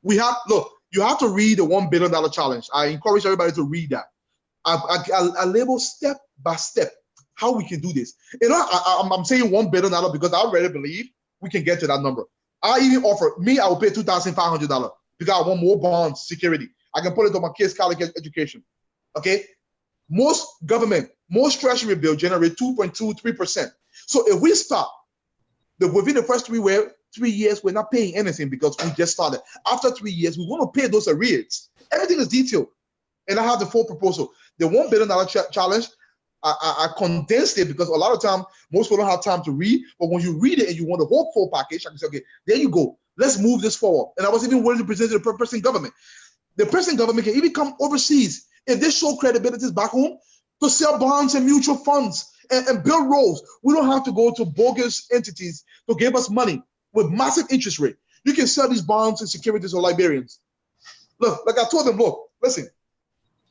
Look, you have to read the $1 billion challenge. I encourage everybody to read that. I label step by step how we can do this. You know, I'm saying $1 billion because I really believe we can get to that number. I even offer, I will pay $2,500 because I want more bonds, security. I can put it on my kids' college education, okay? Most treasury bill generate 2.2, 3%. So if we stop, within the first 3 years, we're not paying anything because we just started. After 3 years, we want to pay those arrears. Everything is detailed. And I have the full proposal. The $1 billion challenge, I condensed it because a lot of time, most people don't have time to read. But when you read it and you want the whole full package, I can say, okay, there you go. Let's move this forward. And I was even willing to present to the present government. The present government can even come overseas if they show credibility back home to sell bonds and mutual funds and build roads. We don't have to go to bogus entities to give us money with massive interest rate. You can sell these bonds and securities to Liberians. Look, like I told them, look, listen,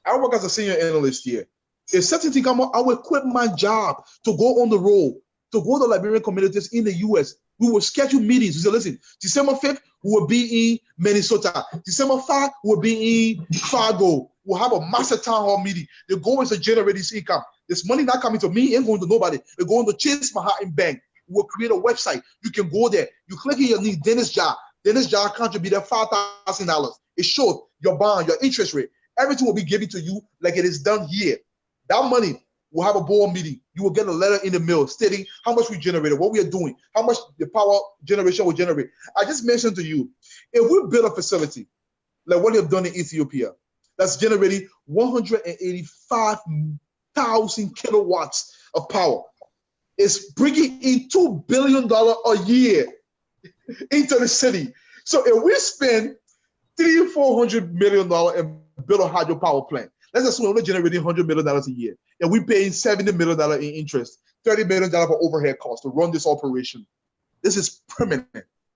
I work as a senior analyst here. If certain things come up, I will quit my job to go on the road, to go to Liberian communities in the US. We will schedule meetings. We say, listen, December 5th, we will be in Minnesota. December 5th, we will be in Fargo. We'll have a massive town hall meeting. The goal is to generate this income. This money not coming to me, ain't going to nobody. It's going to Chase Manhattan Bank. We'll create a website. You can go there. You click in your name, Dennis Jar. Dennis Jar contributed $5,000. It shows your bond, your interest rate. Everything will be given to you like it is done here. That money will have a board meeting. You will get a letter in the mail stating how much we generated, what we are doing, how much the power generation will generate. I just mentioned to you, if we build a facility like what they have done in Ethiopia, that's generating 185,000 kilowatts of power. is bringing in $2 billion a year into the city. So if we spend $300-400 million and build a hydropower plant, let's assume we're only generating $100 million a year, and we're paying $70 million in interest, $30 million for overhead costs to run this operation. This is permanent.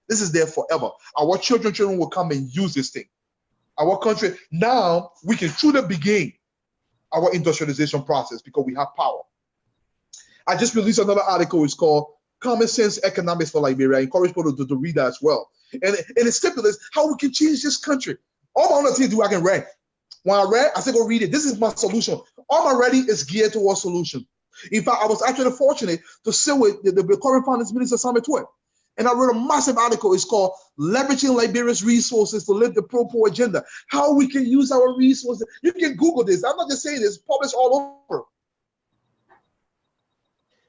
This is there forever. Our children will come and use this thing. Our country, now we can truly begin our industrialization process because we have power. I just released another article. It's called Common Sense Economics for Liberia. I encourage people to read that as well. And it stipulates how we can change this country. All I want to do, I can read. When I read, I said, go read it. This is my solution. All my reading is geared towards solution. In fact, I was actually fortunate to sit with the current finance minister, Samuel Twin. And I wrote a massive article. It's called Leveraging Liberia's Resources to Live the Pro-Poor Agenda. How we can use our resources. You can Google this. I'm not just saying this. Published all over.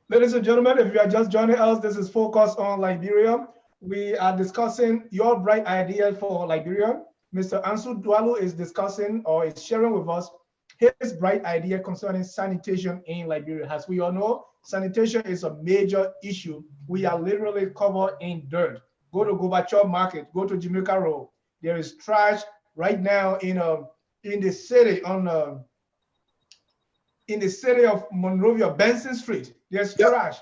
Ladies and gentlemen, if you are just joining us, this is Focus on Liberia. We are discussing your bright idea for Liberia. Mr. Ansu Dualu is discussing or is sharing with us his bright idea concerning sanitation in Liberia. As we all know, sanitation is a major issue. We are literally covered in dirt. Go to Gorbachev Market, go to Jamaica Road. There is trash right now in the city of Monrovia, Benson Street. There's trash.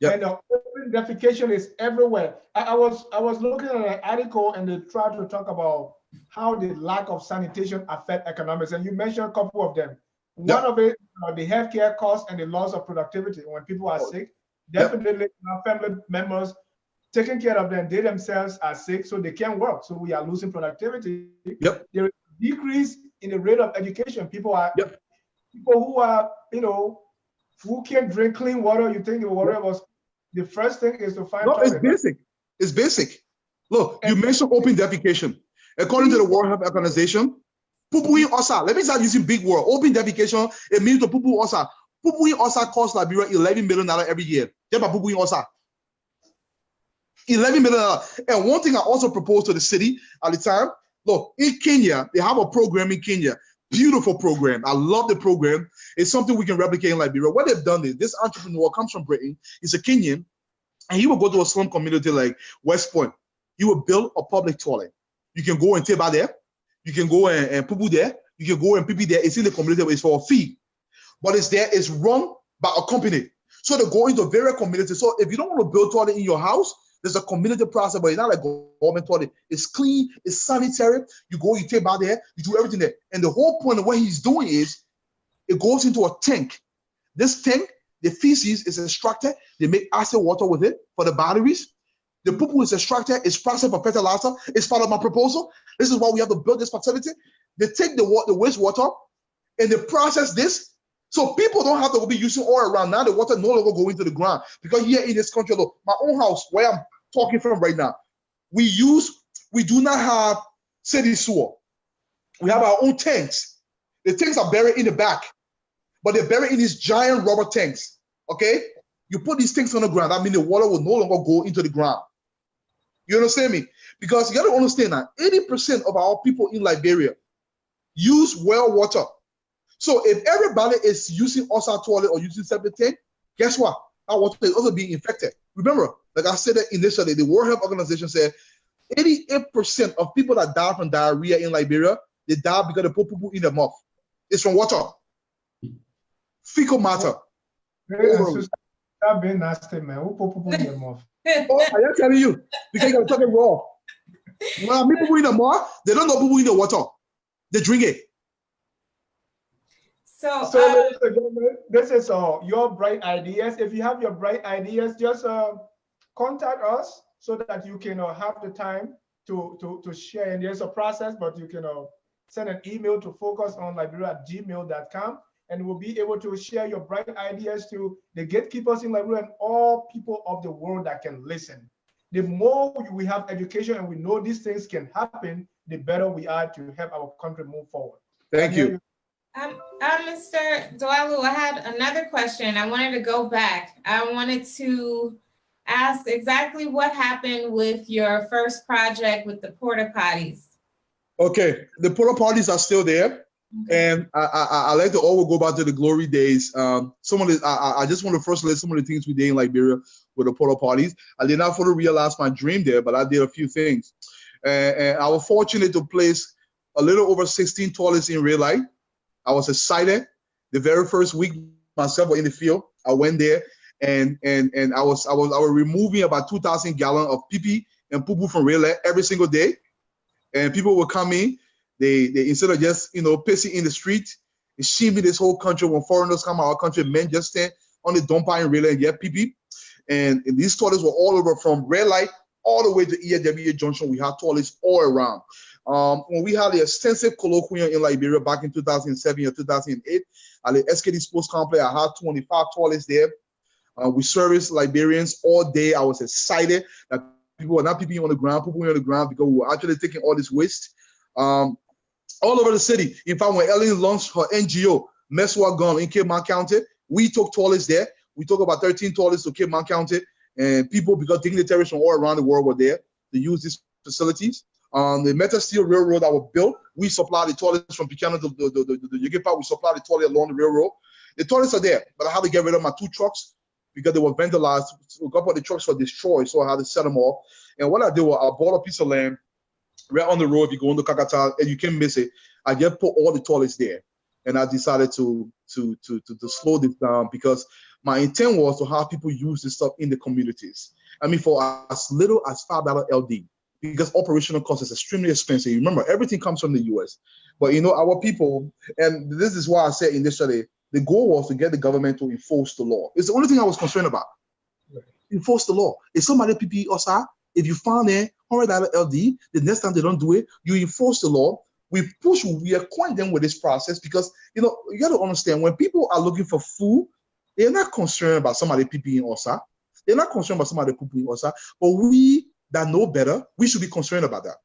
Yep. And the open defecation is everywhere. I was looking at an article and they tried to talk about how the lack of sanitation affect economics. And you mentioned a couple of them. One of it, the healthcare costs and the loss of productivity. When people are sick, definitely family members taking care of them, they themselves are sick, so they can't work. So we are losing productivity. There is a decrease in the rate of education. People who are, who can't drink clean water. You think the water was the first thing is to find. No, it's basic. It's basic. Look, you mentioned open defecation. According to the World Health Organization, poo-pooing osa. Let me start using big word. Open defecation. It means to poo-poo osa. Poo-pooing osa costs Liberia $11 million every year. Just by poo-pooing osa. $11 million. And one thing I also proposed to the city at the time. Look, in Kenya, they have a program in Kenya. Beautiful program. I love the program. It's something we can replicate in Liberia. What they've done is this entrepreneur comes from Britain. He's a Kenyan, and he will go to a slum community like West Point. He will build a public toilet. You can go and take bath there. You can go and poo-poo there. You can go and pee-pee there. It's in the community. It's for a fee. But it's run by a company. So they go into various communities. So if you don't want to build toilet in your house, there's a community process, but it's not like government toilet. It's clean, it's sanitary. You go, you take bath there, you do everything there. And the whole point of what he's doing is it goes into a tank. This tank, the feces is extracted. They make acid water with it for the batteries. The poo-poo is extracted. It's processed for fertilizer. It's part of my proposal. This is why we have to build this facility. They take the wastewater and they process this. So people don't have to be using oil around now. The water no longer go into the ground. Because here in this country, look, my own house, where I'm talking from right now, we do not have city sewer. We have our own tanks. The tanks are buried in the back, but they're buried in these giant rubber tanks, okay? You put these tanks on the ground, that means the water will no longer go into the ground. You understand me? Because you got to understand that 80% of our people in Liberia use well water. So if everybody is using OSA toilet or using septic tank, guess what? Our water is also being infected. Remember, like I said initially, the World Health Organization said 88% of people that die from diarrhea in Liberia, they die because they put poo-poo in their mouth. It's from water. Fecal matter. That being nasty, man. Who put poo-poo in their mouth? Oh, I'm telling you, because you're talking raw. When people poo in the mouth, they don't know poo in the water. They drink it. So this is your bright ideas. If you have your bright ideas, just contact us so that you can have the time to share. And there's a process, but you can send an email to focusonliberia@gmail.com, and we'll be able to share your bright ideas to the gatekeepers in Liberia and all people of the world that can listen. The more we have education and we know these things can happen, the better we are to help our country move forward. Thank you. Mr. Dualu, I had another question. I wanted to go back. I wanted to ask exactly what happened with your first project with the porta potties. Okay, the porta potties are still there. And I like to always go back to the glory days. I just want to first list some of the things we did in Liberia with the porta potties. I did not fully realize my dream there, but I did a few things. And I was fortunate to place a little over 16 toilets in real life. I was excited. The very first week myself in the field, I went there and I was removing about 2,000 gallons of pee and poo from real life every single day. And people would come in. They instead of just pissing in the street, it shimmy this whole country. When foreigners come out our country, men just stand on the dumper and really get pee. And these toilets were all over from red light all the way to EAWA Junction. We had toilets all around. When we had the extensive colloquium in Liberia back in 2007 or 2008, at the SKD Sports Complex, I had 25 toilets there. We serviced Liberians all day. I was excited that people were not peeing on the ground, pooping on the ground, because we were actually taking all this waste. All over the city. In fact, when Ellen launched her NGO, Meswa Gun in Cape Mount County, we took toilets there. We took about 13 toilets to Cape Mount County, and people, because dignitaries from all around the world were there to use these facilities. The Metal Steel Railroad that were built, we supplied the toilets from Buchanan to the Yugipa. We supplied the toilet along the railroad. The toilets are there, but I had to get rid of my 2 trucks because they were vandalized. A couple of the trucks were destroyed, so I had to set them off. And what I did was I bought a piece of land right on the road. If you go into Kakata, and you can't miss it, I just put all the toilets there. And I decided to slow this down because my intent was to have people use this stuff in the communities. I mean, for as little as $5 LD, because operational cost is extremely expensive. Remember, everything comes from the US. But our people, and this is why I said initially, the goal was to get the government to enforce the law. It's the only thing I was concerned about. Right. Enforce the law. If somebody PPE or if you found it, $100 LD, the next time they don't do it, you enforce the law. We acquaint them with this process because, you got to understand, when people are looking for food, they're not concerned about somebody PPE or they're not concerned about somebody PPE or but we that know better, we should be concerned about that.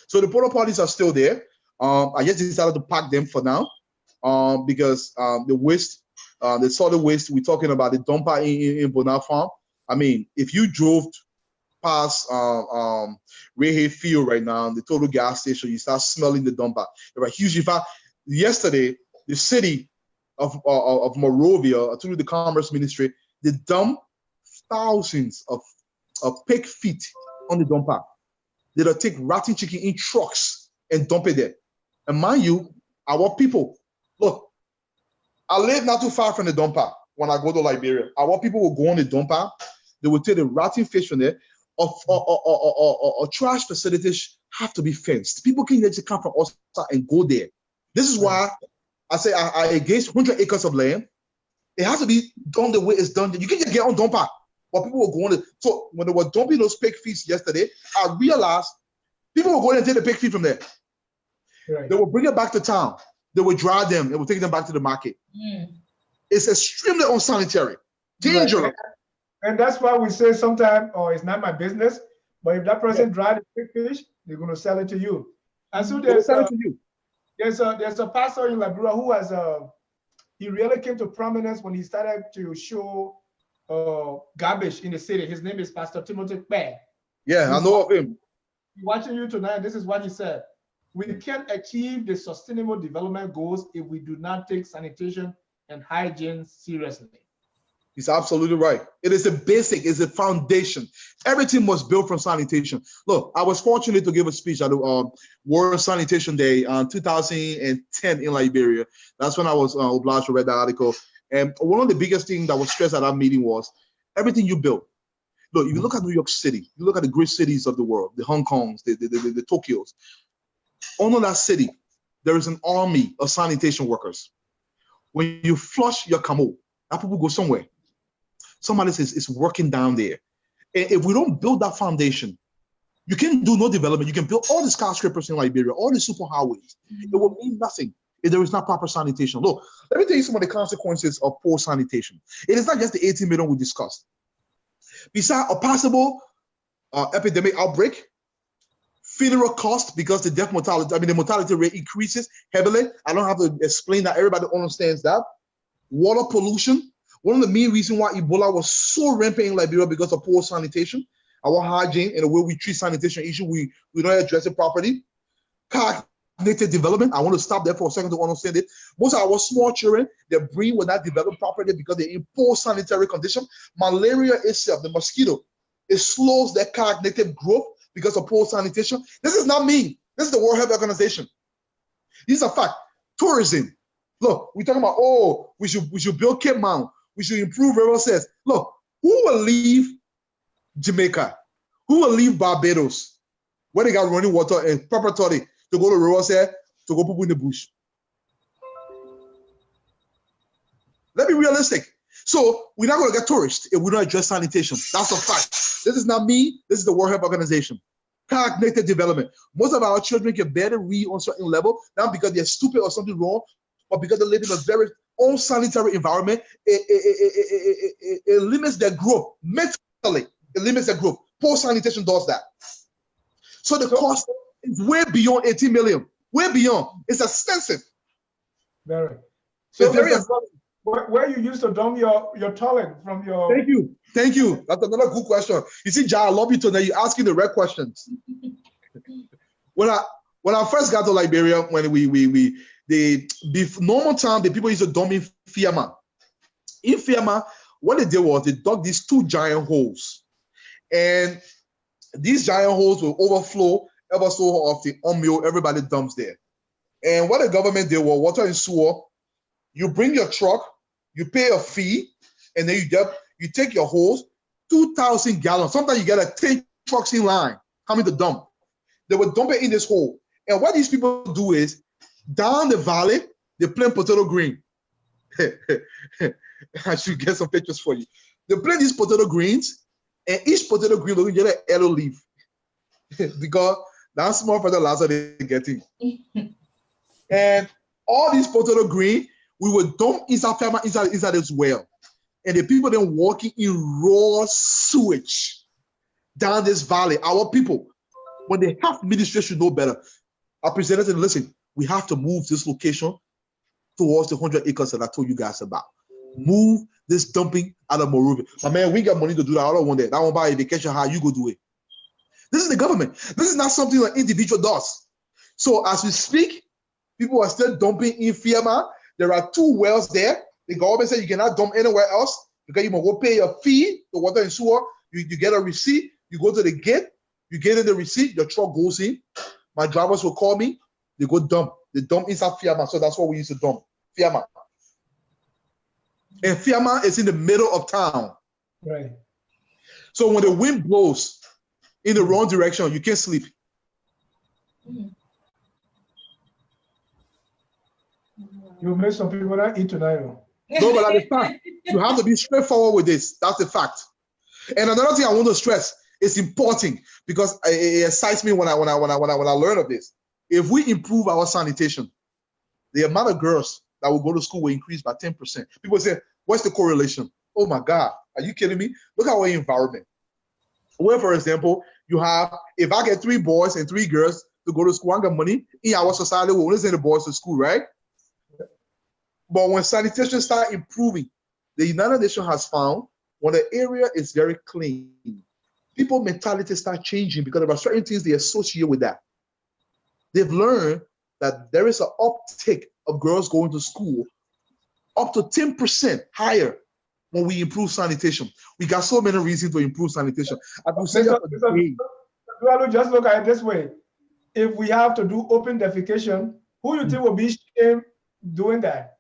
So the porta potties are still there. I just decided to pack them for now because the waste, the solid waste, we're talking about the dumper in Bonal Farm. I mean, if you drove past Rehe Field right now, the total gas station, you start smelling the dumper. Right, huge. In fact, yesterday, the city of Monrovia, through the Commerce Ministry, they dumped thousands of pig feet on the dumper. They'll take rotten chicken in trucks and dump it there. And mind you, our people, look, I live not too far from the dumper when I go to Liberia. Our people will go on the dumper. They will take the rotten fish from there. Or trash facilities have to be fenced. People can't just come from outside and go there. This is why I say I against 100 acres of land. It has to be done the way it's done. You can't just get on dumper. But people were going to. So when they were dumping those pig feet yesterday, I realized people were going to take the pig feet from there. Right. They will bring it back to town. They will dry them. They will take them back to the market. It's extremely unsanitary, dangerous. Right. And that's why we say sometimes, it's not my business. But if that person dried the pig fish, they're going to sell it to you. And so there's a pastor in Liberia who has he really came to prominence when he started to show garbage in the city. His name is Pastor Timothy Bear. Yeah, I know of him. Watching you tonight, this is what he said. We can't achieve the sustainable development goals if we do not take sanitation and hygiene seriously. He's absolutely right. It is a basic, it's a foundation. Everything was built from sanitation. Look, I was fortunate to give a speech at the World Sanitation Day in 2010 in Liberia. That's when I was obliged to read that article. And one of the biggest things that was stressed at that meeting was everything you build. Look, if you look at New York City, you look at the great cities of the world, the Hong Kongs, the Tokyos. Under that city, there is an army of sanitation workers. When you flush your commode, that people go somewhere. Somebody says it's working down there. And if we don't build that foundation, you can do no development. You can build all the skyscrapers in Liberia, all the superhighways. It will mean nothing if there is not proper sanitation. Look, let me tell you some of the consequences of poor sanitation. It is not just the 18 million we discussed. Besides a possible epidemic outbreak, funeral cost because the mortality rate increases heavily. I don't have to explain that. Everybody understands that. Water pollution. One of the main reasons why Ebola was so rampant in Liberia because of poor sanitation, our hygiene and the way we treat sanitation issue, we don't address it properly. Car cognitive development. I want to stop there for a second to understand it. Most of our small children, their brain will not develop properly because they in poor sanitary condition. Malaria itself, the mosquito, it slows their cognitive growth because of poor sanitation. This is not me. This is the World Health Organization. These are facts. Tourism. Look, we're talking about, oh, we should build Cape Mount. We should improve river access. Look, who will leave Jamaica? Who will leave Barbados, where they got running water and preparatory to go to river access, to go poop in the bush? Let's be realistic. So we're not going to get tourists if we don't address sanitation. That's a fact. This is not me. This is the World Health Organization. Cognitive development. Most of our children can barely read on a certain level, not because they're stupid or something wrong, but because they live in a very unsanitary environment. It limits their growth mentally. It limits their growth. Poor sanitation does that. So the cost is way beyond 18 million. Way beyond. It's expensive. Very. So So very where you used to dump your toilet from your... Thank you. Thank you. That's another good question. You see, Ja, I love you tonight. You're asking the right questions. When I first got to Liberia, when normal time, the people used to dump in Fiama. In Fiama, what they did was they dug these 2 giant holes. And these giant holes will overflow ever so often. Everybody dumps there. And what the government did was water and sewer. You bring your truck, you pay a fee, and then you take your hose, 2,000 gallons. Sometimes you get 10 trucks in line coming to dump. They will dump it in this hole. And what these people do is, down the valley, they plant potato green. I should get some pictures for you. They plant these potato greens, and each potato green will get an yellow leaf. Because that's small fertilizer they're getting. And all these potato green, we would dump inside this well. And the people then walking in raw sewage down this valley. Our people, when the health ministry should know better, our presenters said, listen, we have to move this location towards the 100 acres that I told you guys about. Move this dumping out of Monrovia. My man, we got money to do that. I don't want that. I want to buy a vacation. How you go do it? This is the government. This is not something an individual does. So as we speak, people are still dumping in Fiama. There are 2 wells there. The government said you cannot dump anywhere else because you must go pay a fee, the water and sewer. You get a receipt. You go to the gate. You get in the receipt. Your truck goes in. My drivers will call me. They go dump. They dump inside Fiama. So that's what we used to dump. Fiama. And Fiama is in the middle of town. Right. So when the wind blows in the wrong direction, you can't sleep. You make some people not eat tonight. No, but that's the fact. You have to be straightforward with this. That's the fact. And another thing I want to stress, it's important because it excites me when I learn of this. If we improve our sanitation, the amount of girls that will go to school will increase by 10%. People say, what's the correlation? Oh my God, are you kidding me? Look at our environment. Where, for example, you have, if I get 3 boys and 3 girls to go to school, I got money. In our society, we only send the boys to school, right? But when sanitation start improving, the United Nations has found when the area is very clean, people's mentality start changing because there are certain things they associate with that. They've learned that there is an uptick of girls going to school up to 10% higher when we improve sanitation. We got so many reasons to improve sanitation. I can say Dualu, just look at it this way. If we have to do open defecation, who you think will be shamed doing that?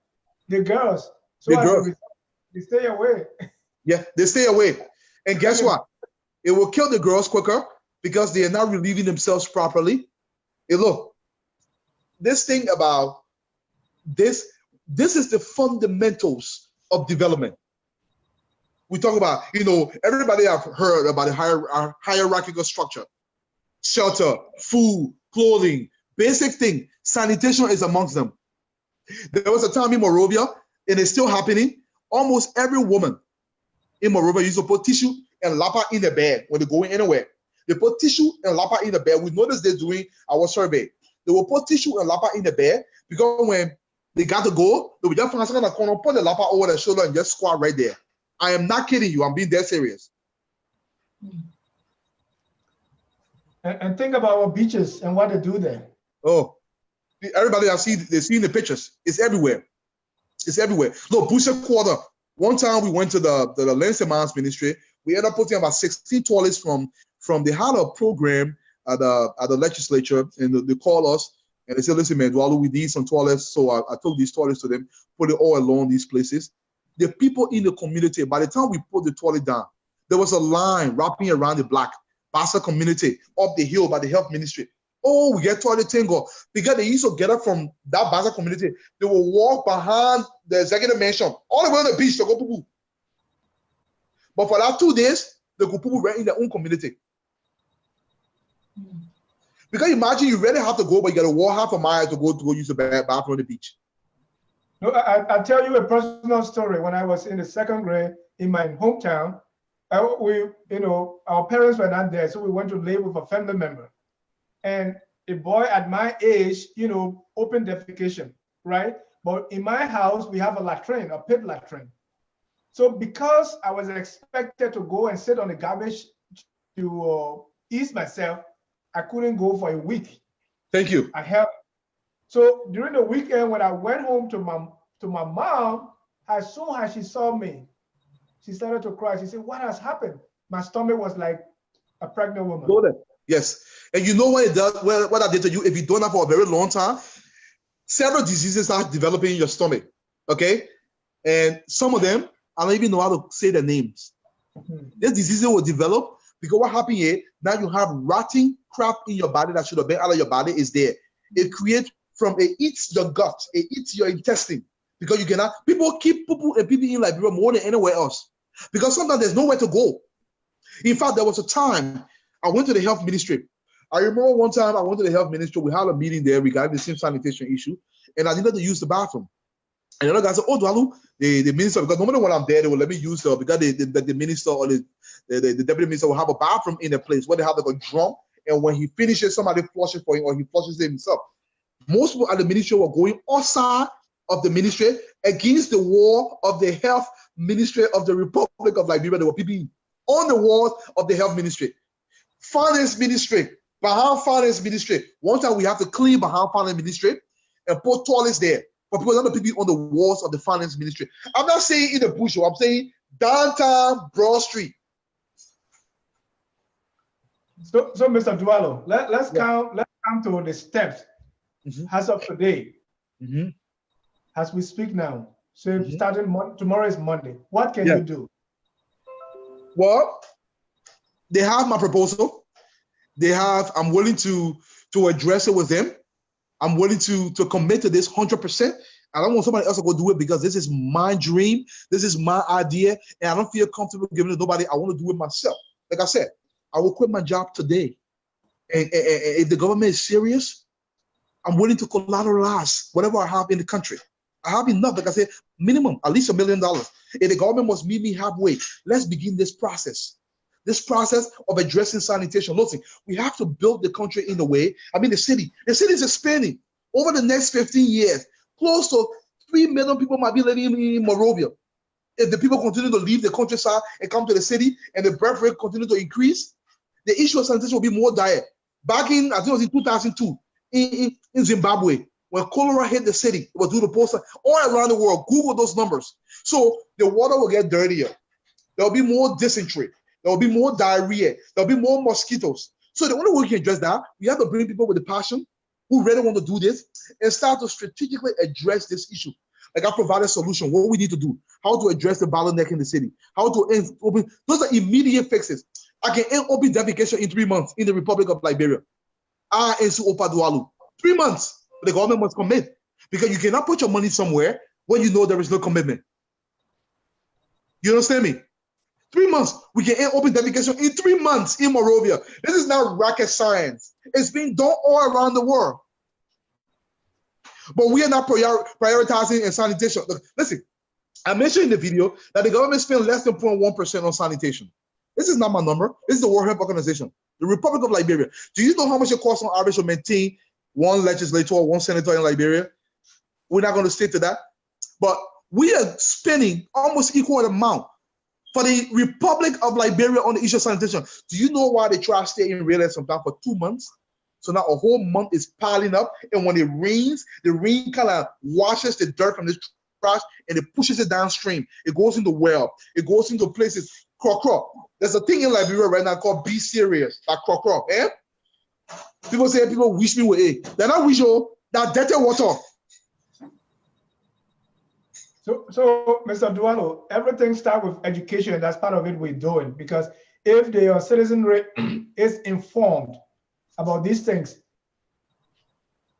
The girls. So the girls. They stay away. Yeah, they stay away. And guess what? It will kill the girls quicker because they are not relieving themselves properly. Hey, look, this thing about this is the fundamentals of development. We talk about, everybody have heard about the hierarchical structure. Shelter, food, clothing, basic thing. Sanitation is amongst them. There was a time in Monrovia, and it's still happening. Almost every woman in Monrovia used to put tissue and lapa in the bed when they're going anywhere. They put tissue and lapa in the bed. We noticed they're doing our survey. They will put tissue and lapa in the bed because when they got to go, they will just find something in the corner, put the lapa over their shoulder and just squat right there. I am not kidding you. I'm being dead serious. And think about our beaches and what they do there. Oh, Everybody they've seen the pictures. It's everywhere. It's everywhere. Look, Boucher Quarter. One time we went to the Lands and Mines Ministry. We ended up putting about 16 toilets from they had a program at the legislature, and they called us and they said, listen, man, Dualu, we need some toilets. So I took these toilets to them, put it all along these places. The people in the community, by the time we put the toilet down, there was a line wrapping around the black Bassa community up the hill by the health ministry. Oh, we get toilet tango. Because they used to get up from that Bassa community. They will walk behind the executive mansion all the way on the beach to go poo-poo. But for that 2 days, they go poo-poo right in their own community. Because imagine you really have to go, but you got to walk half a mile to go use the bathroom on the beach. No, I'll tell you a personal story. When I was in the 2nd grade in my hometown, our parents were not there, so we went to live with a family member. And a boy at my age, open defecation, right? But in my house, we have a latrine, a pit latrine. So because I was expected to go and sit on the garbage to ease myself, I couldn't go for a week. Thank you. So during the weekend, when I went home to my mom, as soon as she saw me, she started to cry. She said, "What has happened?" My stomach was like a pregnant woman. Yes. And you know what it does? What I did to you, if you don't have for a very long time, several diseases are developing in your stomach. Okay? And some of them, I don't even know how to say their names. These diseases will develop because what happened here, now you have rotting crap in your body that should have been out of your body is there. It creates it eats your gut, it eats your intestine. Because you cannot, people keep poo-poo and pee-pee in Liberia more than anywhere else. Because sometimes there's nowhere to go. In fact, there was a time I went to the health ministry. I remember one time I went to the health ministry. We had a meeting there regarding the same sanitation issue, and I needed to use the bathroom. And the other guy said, "Oh, Dualu, the minister, because normally when I'm there, they will let me use because the minister or the deputy minister will have a bathroom in a place where they have like a drum, and when he finishes, somebody flushes for him or he flushes it himself." Most people at the ministry were going outside of the ministry against the wall of the health ministry of the Republic of Liberia. There were people on the walls of the health ministry. Finance ministry, behind finance ministry. One time we have to clean behind finance ministry and put toilets there for people not to be on the walls of the finance ministry. I'm not saying in the bush, I'm saying downtown Broad Street. So Mr. Dualu, let's come to the steps as of today. As we speak now. So starting tomorrow is Monday. What can you do? Well, they have my proposal. I'm willing to address it with them. I'm willing to commit to this 100%. I don't want somebody else to go do it because this is my dream. This is my idea. And I don't feel comfortable giving it to nobody. I want to do it myself. Like I said, I will quit my job today. And if the government is serious, I'm willing to collateralize whatever I have in the country. I have enough, like I said, minimum, at least $1 million. If the government must meet me halfway, let's begin this process. This process of addressing sanitation. Listen, we have to build the country in a way. I mean, the city is expanding. Over the next 15 years, close to 3 million people might be living in Monrovia. If the people continue to leave the countryside and come to the city and the birth rate continue to increase, the issue of sanitation will be more dire. Back in, I think it was in 2002, in Zimbabwe, when cholera hit the city, it was due to post all around the world. Google those numbers. So the water will get dirtier. There will be more dysentery. There will be more diarrhea. There will be more mosquitoes. So the only way we can address that, we have to bring people with the passion who really want to do this and start to strategically address this issue. Like I provide a solution, what we need to do, how to address the bottleneck in the city, how to end open. Those are immediate fixes. I can end open defecation in 3 months in the Republic of Liberia. Ansu Dualu. 3 months. But the government must commit because you cannot put your money somewhere when you know there is no commitment. You understand me? 3 months. We can end open defecation in 3 months in Monrovia. This is not rocket science. It's being done all around the world. But we are not prioritizing in sanitation. Look, listen, I mentioned in the video that the government spent less than 0.1% on sanitation. This is not my number. This is the World Health Organization, the Republic of Liberia. Do you know how much it costs on average to maintain one legislator, one senator in Liberia? We're not going to stick to that. But we are spending almost equal amount for the Republic of Liberia on the issue of sanitation. Do you know why they try to stay in real estate sometimes for 2 months? So now a whole month is piling up. And when it rains, the rain kind of washes the dirt from the trash and it pushes it downstream. It goes into well. It goes into places. Crop. There's a thing in Liberia right now called be serious. Like crop. Eh? People say people wish me with a. Then I wish you that dirty water. So, Mr. Dualu, everything starts with education. That's part of it we're doing, because if the citizenry is informed about these things,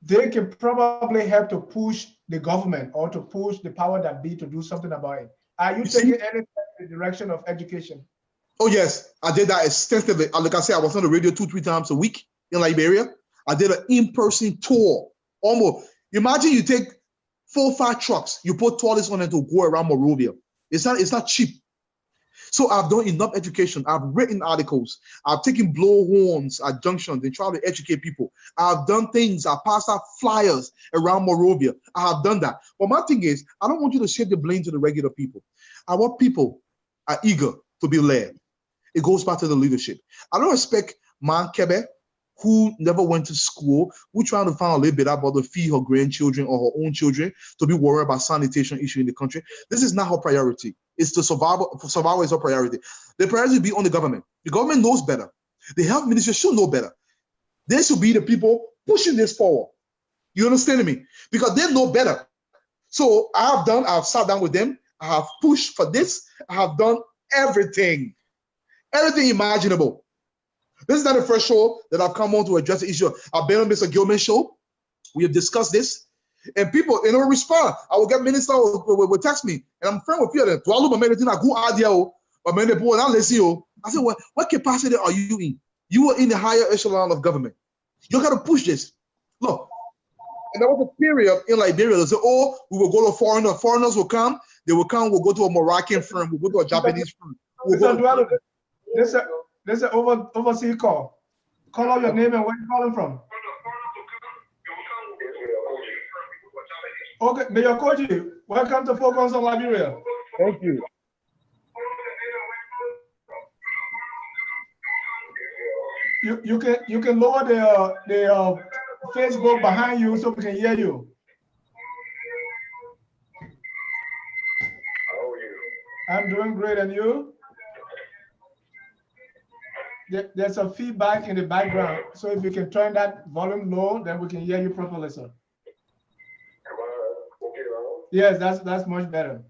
they can probably help to push the government or to push the power that be to do something about it. Are you taking any step in the direction of education? Oh, yes. I did that extensively. Like I said, I was on the radio 2-3 times a week in Liberia. I did an in-person tour. Almost. Imagine you take 4-5 trucks, you put toilets on it to go around Monrovia. It's not cheap. So I've done enough education. I've written articles. I've taken blowhorns at junctions and tried to educate people. I've done things. I've passed out flyers around Monrovia. I have done that. But my thing is, I don't want you to shift the blame to the regular people. Our people are eager to be led. It goes back to the leadership. I don't expect Man Kebe, who never went to school, who trying to find a little bit about to feed her grandchildren or her own children, to be worried about sanitation issue in the country. This is not her priority. It's the survival. Survival is her priority. The priority be on the government. The government knows better. The health ministry should know better. They should be the people pushing this forward. You understand me? Because they know better. So I've sat down with them. I have pushed for this. I have done everything imaginable. This is not the first show that I've come on to address the issue. I've been on Mr. Gilman's show. We have discussed this. And people, in a response, I will get minister will text me. And I'm friend with Pierre. Dualu, but many things I go out there, but many people now listen you. I said, what capacity are you in? You are in the higher echelon of government. You got to push this. Look. And there was a period in Liberia. They said, oh, we will go to foreigners. Foreigners will come. They will come. We'll go to a Moroccan firm. We'll go to a Japanese firm. Mr. Dualu, there's an overseas call. Call out your name and where you're calling from. Okay, Mayor Koji, welcome to Focus on Liberia. Thank you. You can lower the Facebook behind you so we can hear you. How are you? I'm doing great, and you? There's a feedback in the background, so if you can turn that volume low, then we can hear you properly, sir. Am I okay now? Yes, that's much better.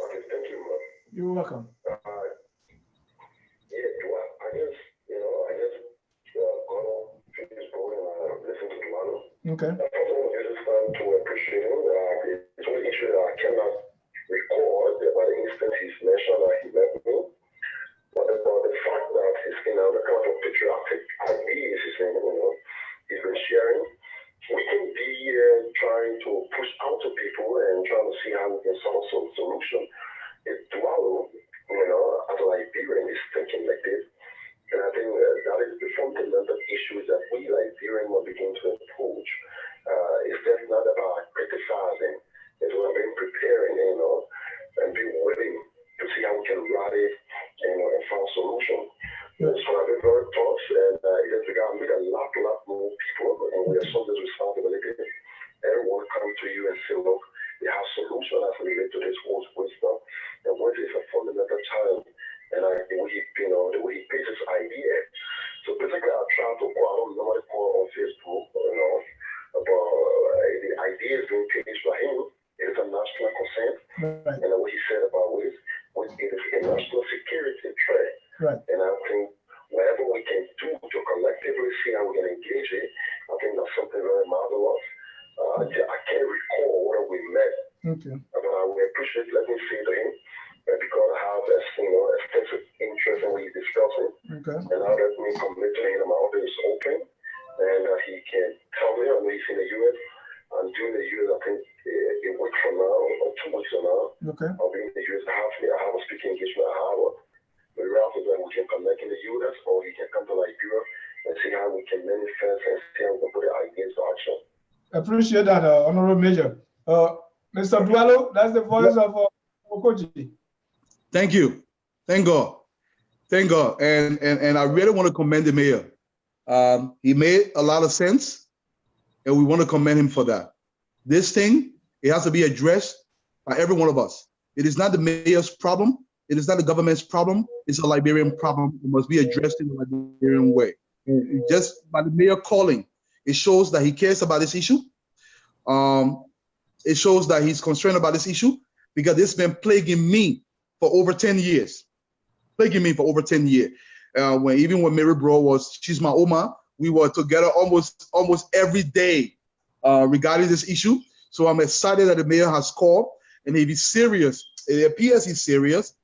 Okay, thank you, man. You're welcome. Yeah, I just got on Facebook and listened to Dualu. Okay. I also use this time to appreciate him. It's one issue that I cannot record about the instance he's mentioned that he met me. But about the fact that he's in the kind of patriotic ideas he's been sharing, we can be trying to push out to people and trying to see how we can solve some solution. If Dualu, as a Liberian, is thinking like this, and I think that is the fundamental issues that we Liberians will begin to approach. It's just not about criticizing, it's about being preparing, and being willing to see how we can rally and find a solution. So I've been very tough, and it has begun to meet a lot more people, and we assume this responsibility. Everyone come to you and say, look, they have solutions as related to this whole wisdom, and what is a fundamental challenge, and the way he pitches idea. So basically, I try to go out on call on Facebook, about the ideas being pitched by him. It is a national consent, right. And what he said about it is a national security threat. Right. And I think whatever we can do to collectively see how we can engage it, I think that's something very marvelous. I can't recall where we met, but I would appreciate letting me say to him, because I have extensive interest in what he's discussing. Okay. And I'll let me commit to him. My office is open, and he can tell me. I know he's in the U.S. And during the U.S., I think a week from now or 2 weeks from now, okay, I'll be in the U.S. I have a speaking engagement at Harvard. But rather than we can connect in the U.S. or he can come to Liberia and see how we can manifest and see how we can put the ideas to action. I appreciate that, Honorable Major. Mr. Dualu, that's the voice of Okoji. Thank you. Thank God. Thank God. And I really want to commend the mayor. He made a lot of sense, and we want to commend him for that. This thing, it has to be addressed by every one of us. It is not the mayor's problem. It is not the government's problem. It's a Liberian problem. It must be addressed in a Liberian way. And just by the mayor calling, it shows that he cares about this issue. It shows that he's concerned about this issue because it's been plaguing me for over 10 years. Plaguing me for over 10 years. When Mary Bro she's my Oma, we were together almost every day regarding this issue. So I'm excited that the mayor has called, and if he's serious, it appears he's serious,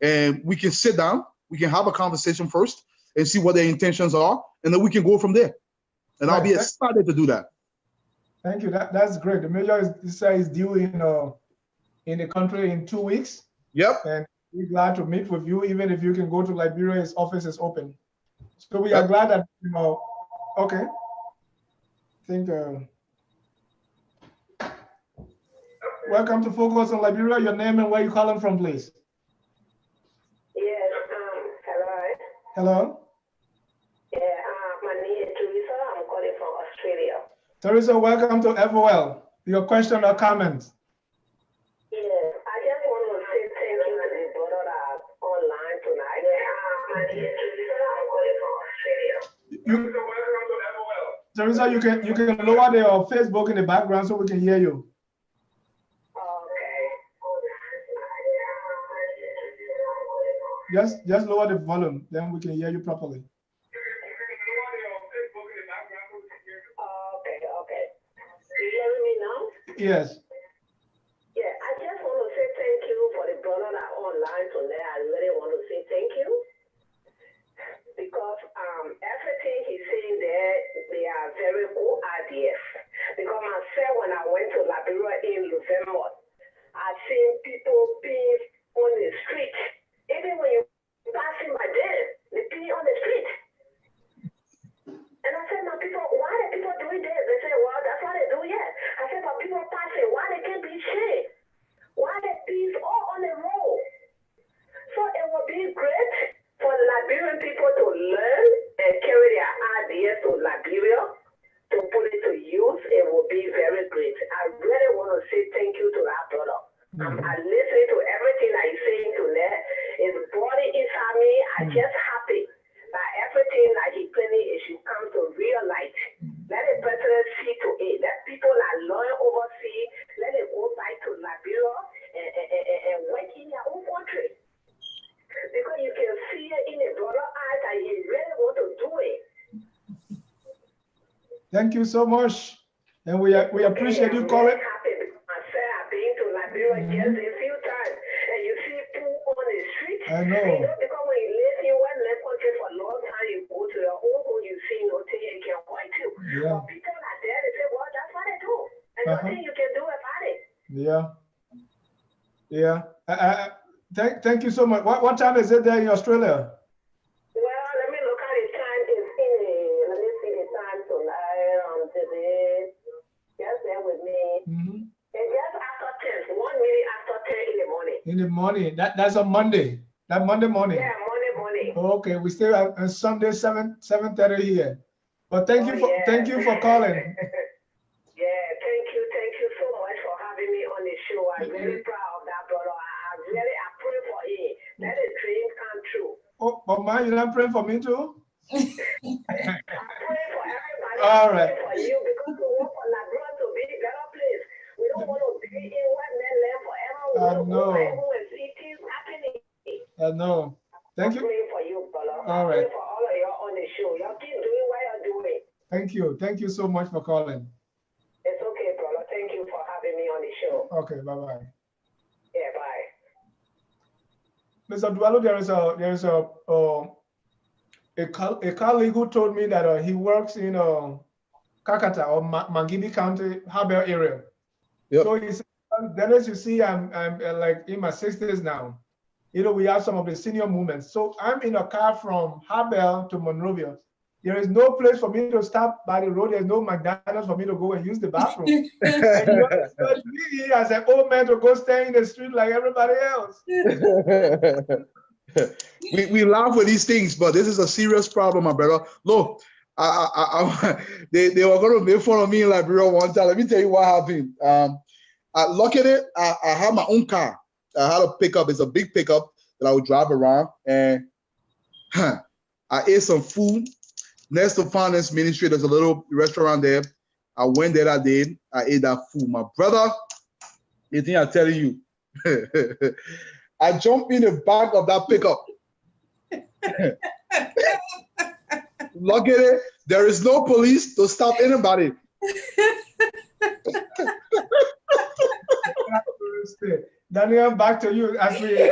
and we can sit down, we can have a conversation first and see what their intentions are, and then we can go from there. And I'll be excited to do that. Thank you. That's great. The mayor is due in the country in 2 weeks. Yep. And we're glad to meet with you, even if you can go to Liberia. His office is open. So we are glad that okay. I think. Welcome to Focus on Liberia. Your name and where you calling from, please. Yes. Hello. Hello. Yeah. My name is Teresa. I'm calling from Australia. Teresa, welcome to FOL. Your question or comment? Yes. I just want to say thank you to the brother that online tonight. My name is Teresa. I'm calling from Australia. Teresa, welcome to FOL. Teresa, you can lower the Facebook in the background so we can hear you. Just lower the volume, then we can hear you properly. Okay. You hear me now? Yes. Yeah, I just want to say thank you for the brother that online today. I really want to say thank you because everything he's saying there, they are very good ideas. Because myself, when I went to Liberia in November, I've seen people being on the street. Even when you passing by there, they pee on the street. And I said, my people, why are people doing this? They say, well, that's what they do, yeah. I said, but people passing, why they can't be shamed? Why they pee all on the road? So it would be great for the Liberian people to learn and carry their ideas to Liberia, to put it to use. It will be very great. I really want to say thank you to that brother. I'm listening to everything that he's saying tonight. His body inside me. I'm just happy that everything that he's planning it should come to real light. Let the president see to it. Let people that learn overseas, let it go back to Liberia and work in their own country. Because you can see it in the brother's eyes that he really want to do it. Thank you so much. And we appreciate you calling. Just a few times, and you see people on the street. I know. And you know, because when you live in one country for a long time, you go to your own home, you see nothing and can point to. Yeah. But people are there, they say, well, that's what they do. And nothing you can do about it. Yeah. Thank you so much. What time is it there in Australia? Well, let me look at the time. Let me see the time tonight, today. Just bear with me. And just after 10, 1 minute after 10 in the morning. In the morning. That's on Monday. That Monday morning. Yeah, Monday morning. Okay, we still on Sunday 7:30 here. But thank you for calling. Yeah, thank you so much for having me on the show. I'm very proud of that brother. I pray for him. Let his dream come true. Oh, but man, you're not praying for me too? I pray for everybody. All right. I pray for you because we want for Liberia to be a better place. We don't want to be in one land forever. We want to go back home and see things happening. I know. Thank you. I'm praying for you, brother. All right. I pray for all of you on the show. Y'all keep doing what you're doing. Thank you. Thank you so much for calling. It's okay, brother. Thank you for having me on the show. Okay, bye-bye. Yeah, bye. Mr. Dualu, there is a colleague who told me that he works in Kakata or Mangibi County, Habel area. Yep. So he said, Dennis, you see, I'm like in my 60s now. You know, we have some of the senior movements. So I'm in a car from Habel to Monrovia. There is no place for me to stop by the road. There's no McDonald's for me to go and use the bathroom. And you expect me as an old man to go stay in the street like everybody else. we laugh with these things, but this is a serious problem, my brother. Look, They were going to make fun of me in Liberia one time. Let me tell you what happened. Luckily, I had my own car. I had a pickup. It's a big pickup that I would drive around. And I ate some food next to Finance Ministry. There's a little restaurant there. I went there that day. I ate that food. My brother, the thing I'm telling you, I jumped in the back of that pickup. Luckily, there is no police to stop anybody. Daniel, back to you as we.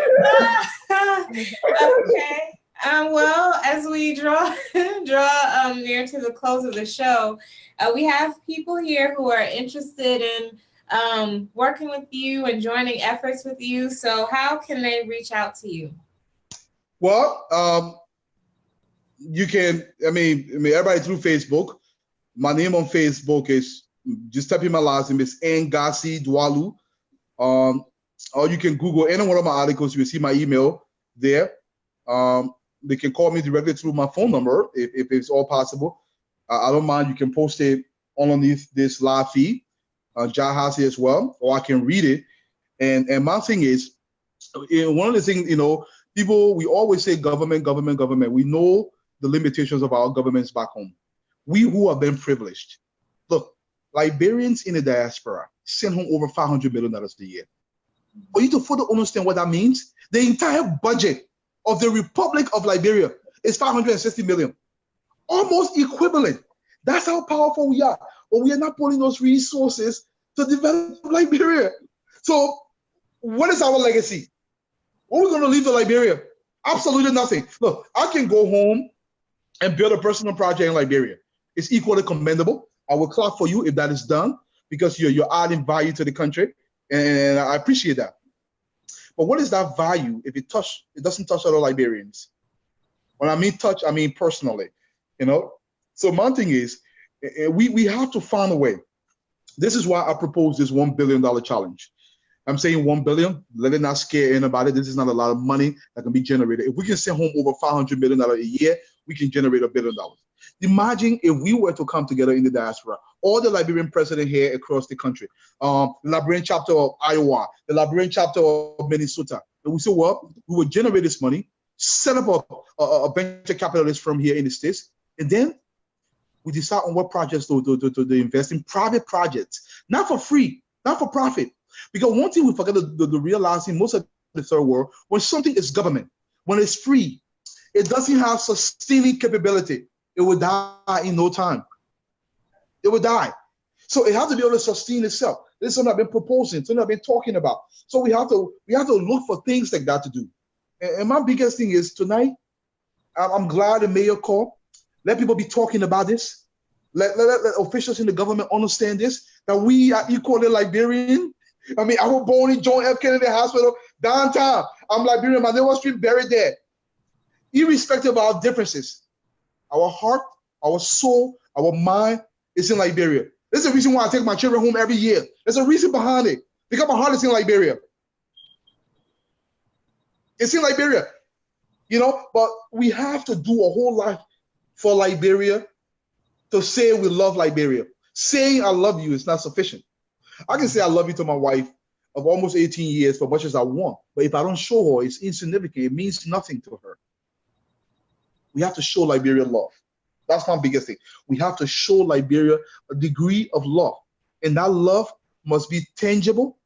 Okay. Well, as we draw near to the close of the show, we have people here who are interested in working with you and joining efforts with you. So how can they reach out to you? Well, you can, I mean, everybody through Facebook. My name on Facebook is, just type in my last name, it's Ngasi Dualu. Or you can Google any one of my articles. You will see my email there. They can call me directly through my phone number if it's all possible. I don't mind. You can post it underneath this live feed. Jahasi as well, or I can read it. And my thing is, one of the things, you know, people, we always say government, government, government. We know the limitations of our governments back home. We who have been privileged. Look, Liberians in the diaspora send home over $500 million a year. For you to further understand what that means, the entire budget of the Republic of Liberia is $560 million. Almost equivalent. That's how powerful we are. But we are not putting those resources to develop Liberia. So what is our legacy? What are we going to leave to Liberia? Absolutely nothing. Look, I can go home and build a personal project in Liberia. It's equally commendable. I will clap for you if that is done, because you're adding value to the country, and I appreciate that. But what is that value if it doesn't touch other Liberians? When I mean touch, I mean personally, you know? So my thing is, we have to find a way. This is why I propose this $1 billion challenge. I'm saying 1 billion, let it not scare anybody. This is not a lot of money that can be generated. If we can send home over $500 million a year, we can generate $1 billion. Imagine if we were to come together in the diaspora, all the Liberian president here across the country, the Liberian chapter of Iowa, the Liberian chapter of Minnesota, and we say, well, we would generate this money, set up a venture capitalist firm here in the States, and then we decide on what projects to invest in, private projects, not for free, not for profit. Because one thing we forget to realize in most of the third world, when something is government, when it's free, it doesn't have sustaining capability. It will die in no time. It will die. So it has to be able to sustain itself. This is something I've been proposing, something I've been talking about. So we have to look for things like that to do. And my biggest thing is tonight, I'm glad the mayor called. Let people be talking about this. Let officials in the government understand this, that we are equally Liberian. I mean, I was born in John F. Kennedy Hospital, downtown. I'm Liberian, my neighbor street buried there. Irrespective of our differences, our heart, our soul, our mind is in Liberia. There's a reason why I take my children home every year. There's a reason behind it. Because my heart is in Liberia. It's in Liberia. You know, but we have to do a whole lot for Liberia to say we love Liberia. Saying I love you is not sufficient. I can say I love you to my wife of almost 18 years for much as I want. But if I don't show her, it's insignificant. It means nothing to her. We have to show Liberia love. That's my biggest thing. We have to show Liberia a degree of love. And that love must be tangible.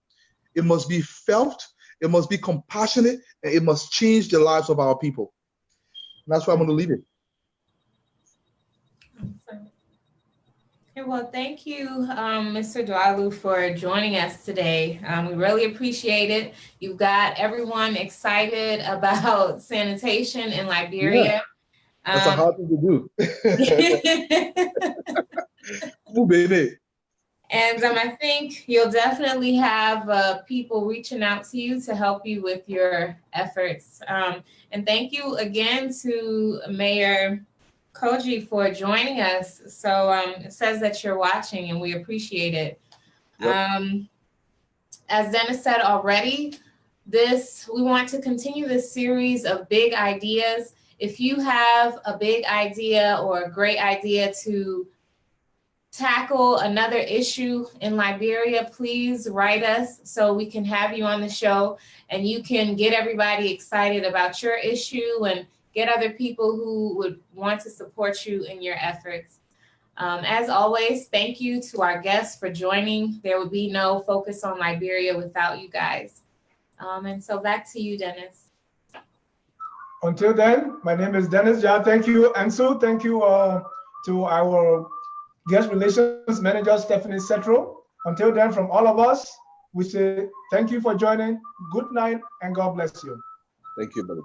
It must be felt. It must be compassionate. And it must change the lives of our people. And that's why I'm going to leave it. Okay, well, thank you, Mr. Dualu, for joining us today. We really appreciate it. You've got everyone excited about sanitation in Liberia. Yeah. That's a hard thing to do. Ooh, baby. And I think you'll definitely have people reaching out to you to help you with your efforts. And thank you again to Mayor Koji for joining us. So it says that you're watching and we appreciate it. Yep. As Dennis said already, we want to continue this series of big ideas. if you have a big idea or a great idea to tackle another issue in Liberia, please write us so we can have you on the show and you can get everybody excited about your issue and get other people who would want to support you in your efforts. As always, thank you to our guests for joining. There would be no Focus on Liberia without you guys. And so back to you, Dennis. Until then, my name is Dennis Ja. Thank you, Ansu. Thank you to our guest relations manager, Stephanie Setro. Until then, from all of us, we say thank you for joining. Good night, and God bless you. Thank you, brother.